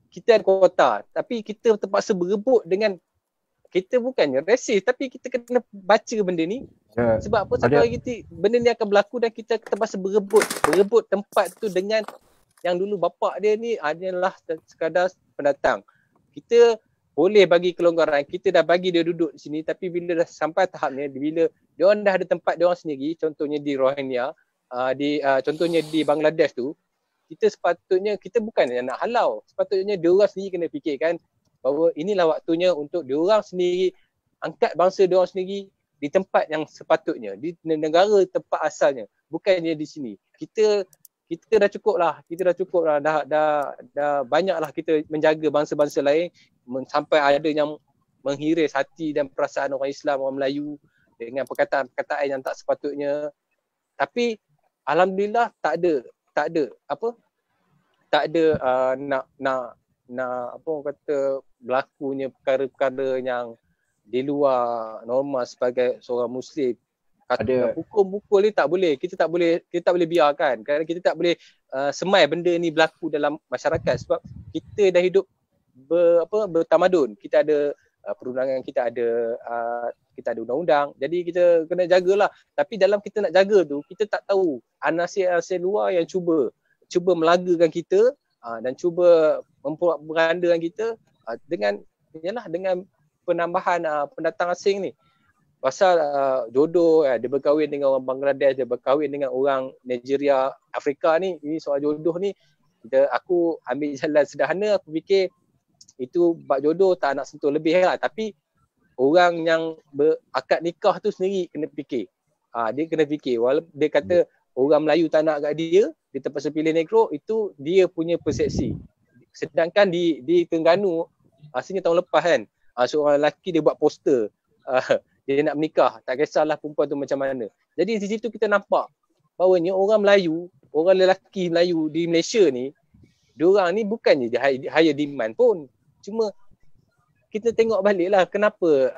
Kita ada kuota, tapi kita terpaksa berebut dengan, kita bukannya resis, tapi kita kena baca benda ni. Sebab apa? Satu hari benda ni akan berlaku dan kita terpaksa berebut tempat tu dengan yang dulu bapak dia ni adalah sekadar pendatang. Kita boleh bagi kelonggaran, kita dah bagi dia duduk di sini, tapi bila dah sampai tahapnya, bila dia orang dah ada tempat dia orang sendiri, contohnya di Rohingya, contohnya di Bangladesh tu, kita sepatutnya, kita bukan nak halau, sepatutnya dia orang sendiri kena fikirkan bahawa inilah waktunya untuk dia orang sendiri angkat bangsa dia orang sendiri di tempat yang sepatutnya, di negara tempat asalnya, bukannya di sini. Kita dah cukup lah, dah banyak lah kita menjaga bangsa-bangsa lain sampai ada yang menghiris hati dan perasaan orang Islam, orang Melayu dengan perkataan-perkataan yang tak sepatutnya. Tapi alhamdulillah tak ada nak apa orang kata berlakunya perkara-perkara yang di luar norma sebagai seorang Muslim. Pukul-pukul ni tak boleh. Kita tak boleh biarkan. Kerana kita tak boleh semai benda ni berlaku dalam masyarakat sebab kita dah hidup bertamadun. Kita ada perundangan, kita ada undang-undang. Jadi kita kena jagalah. Tapi dalam kita nak jaga tu, kita tak tahu anasir-anasir luar yang cuba melagakan kita dan cuba memperandakan kita dengan penambahan pendatang asing ni. Pasal jodoh, dia berkahwin dengan orang Bangladesh, dia berkahwin dengan orang Nigeria, Afrika ni. Ini soal jodoh ni, aku ambil jalan sederhana, aku fikir itu bab jodoh tak nak sentuh lebih lah. Tapi orang yang berakad nikah tu sendiri kena fikir. Dia kena fikir. Walaupun dia kata orang Melayu tak nak kat dia terpaksa pilih negro, itu dia punya persepsi. Sedangkan di Terengganu, asalnya tahun lepas kan, seorang lelaki dia buat poster. Dia nak menikah, tak kisahlah perempuan tu macam mana. Jadi di situ kita nampak bahawanya orang Melayu, orang lelaki Melayu di Malaysia ni, diorang ni bukannya higher demand pun. Cuma kita tengok baliklah kenapa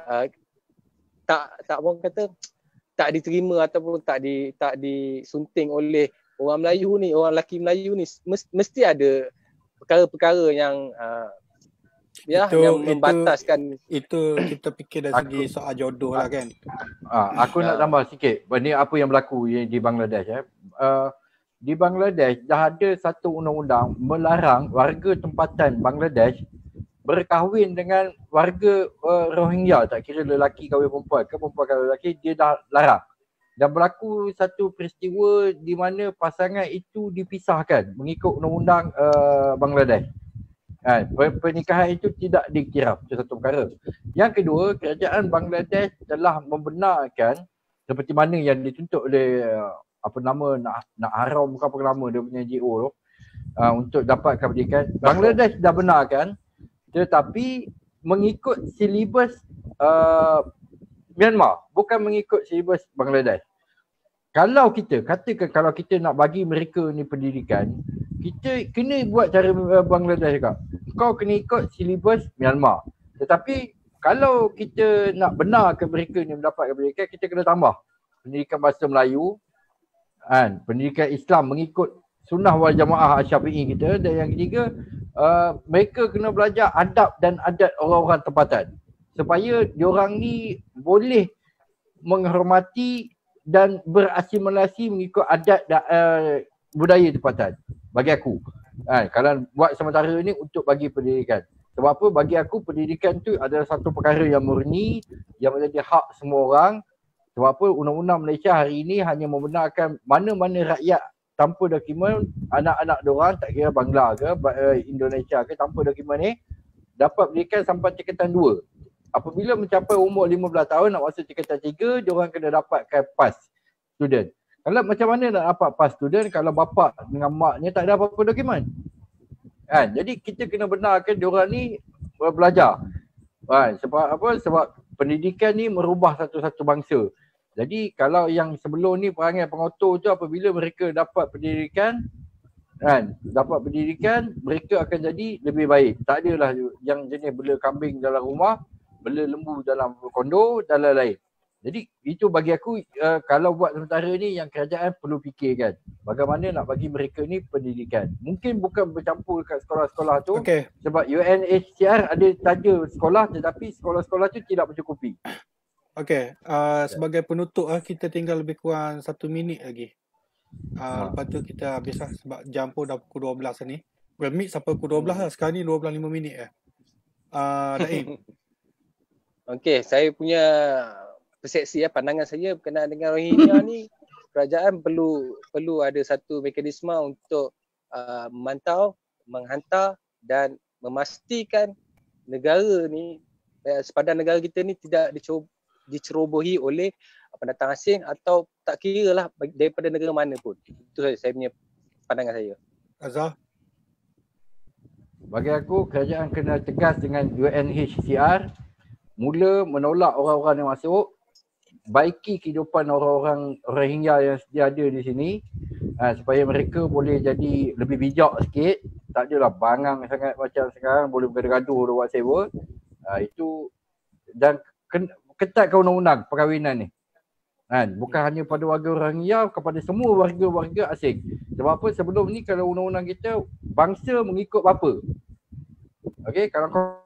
tak orang kata tak diterima ataupun tak disunting oleh orang Melayu ni, orang lelaki Melayu ni. Mesti ada perkara-perkara yang yang membataskan. Itu kita fikir dari segi soal jodoh lah kan. Aku nak tambah sikit. Ini apa yang berlaku di Bangladesh. Di Bangladesh dah ada satu undang-undang melarang warga tempatan Bangladesh berkahwin dengan warga Rohingya. Tak kira lelaki kahwin perempuan ke perempuan kahwin lelaki, dia dah larang. Dan berlaku satu peristiwa di mana pasangan itu dipisahkan mengikut undang-undang Bangladesh. Pernikahan itu tidak dikira. Itu satu perkara. Yang kedua, kerajaan Bangladesh telah membenarkan seperti mana yang dituntut oleh nak haram ke apa nama dia punya NGO tu untuk dapatkan pendidikan. Bangladesh dah benarkan, tetapi mengikut silibus Myanmar, bukan mengikut silibus Bangladesh. Kalau kita katakan kalau kita nak bagi mereka ni pendidikan, kita kena buat cara Bangladesh juga. Kau kena ikut silibus Myanmar. Tetapi kalau kita nak benarkan mereka ni mendapatkan pendidikan, kita kena tambah pendidikan bahasa Melayu, pendidikan Islam mengikut sunnah wal jamaah Syafi'i kita. Dan yang ketiga, mereka kena belajar adab dan adat orang-orang tempatan supaya diorang ni boleh menghormati dan berasimilasi mengikut adat budaya tempatan. Bagi aku, kalau buat sementara ni untuk bagi pendidikan. Sebab apa? Bagi aku pendidikan tu adalah satu perkara yang murni, yang menjadi hak semua orang. Sebab apa? Undang-undang Malaysia hari ini hanya membenarkan mana-mana rakyat tanpa dokumen, anak-anak diorang tak kira Bangla ke Indonesia ke, tanpa dokumen ni dapat pendidikan sampai tingkatan 2. Apabila mencapai umur 15 tahun nak masuk tingkatan 3, diorang kena dapatkan PAS student. Kalau macam mana nak dapat PAS student kalau bapa dengan maknya tak ada apa-apa dokumen? Jadi kita kena benarkan diorang ni belajar. Sebab apa? Sebab pendidikan ni merubah satu-satu bangsa. Jadi kalau yang sebelum ni perangai pengotor tu, apabila mereka dapat pendidikan, mereka akan jadi lebih baik. Tak adalah yang jenis bela kambing dalam rumah, bela lembu dalam kondo dan lain-lain. Jadi itu bagi aku, kalau buat sementara ni yang kerajaan perlu fikirkan bagaimana nak bagi mereka ni pendidikan. Mungkin bukan bercampur dekat sekolah-sekolah tu, sebab UNHCR ada taja sekolah, tetapi sekolah-sekolah tu tidak mencukupi. Sebagai penutup kita tinggal lebih kurang 1 minit lagi. Lepas tu kita habis lah sebab jam pun dah pukul 12 ni. Meet sampai pukul 12 lah. Sekarang ni 12.05 minit Daim. Saya punya persepsi pandangan saya berkenaan dengan Rohingya ni, kerajaan perlu ada satu mekanisme untuk memantau, menghantar dan memastikan negara ni, sepadan negara kita ni tidak dicerobohi oleh pendatang asing atau tak kira lah daripada negara mana pun. Itu saja saya punya pandangan saya. Azhar? Bagi aku, kerajaan kena tegas dengan UNHCR, mula menolak orang-orang yang masuk, baiki kehidupan orang-orang Rohingya yang sedia ada di sini, supaya mereka boleh jadi lebih bijak sikit. Tak adalah bangang sangat macam sekarang, boleh bergaduh atau whatever. Itu, dan ketatkan undang-undang perkahwinan ni. Kan? Bukan hanya pada warga Rohingya, kepada semua warga-warga asing. Sebab apa? Sebelum ni kalau undang-undang kita, bangsa mengikut bapa. Okey, kalau kau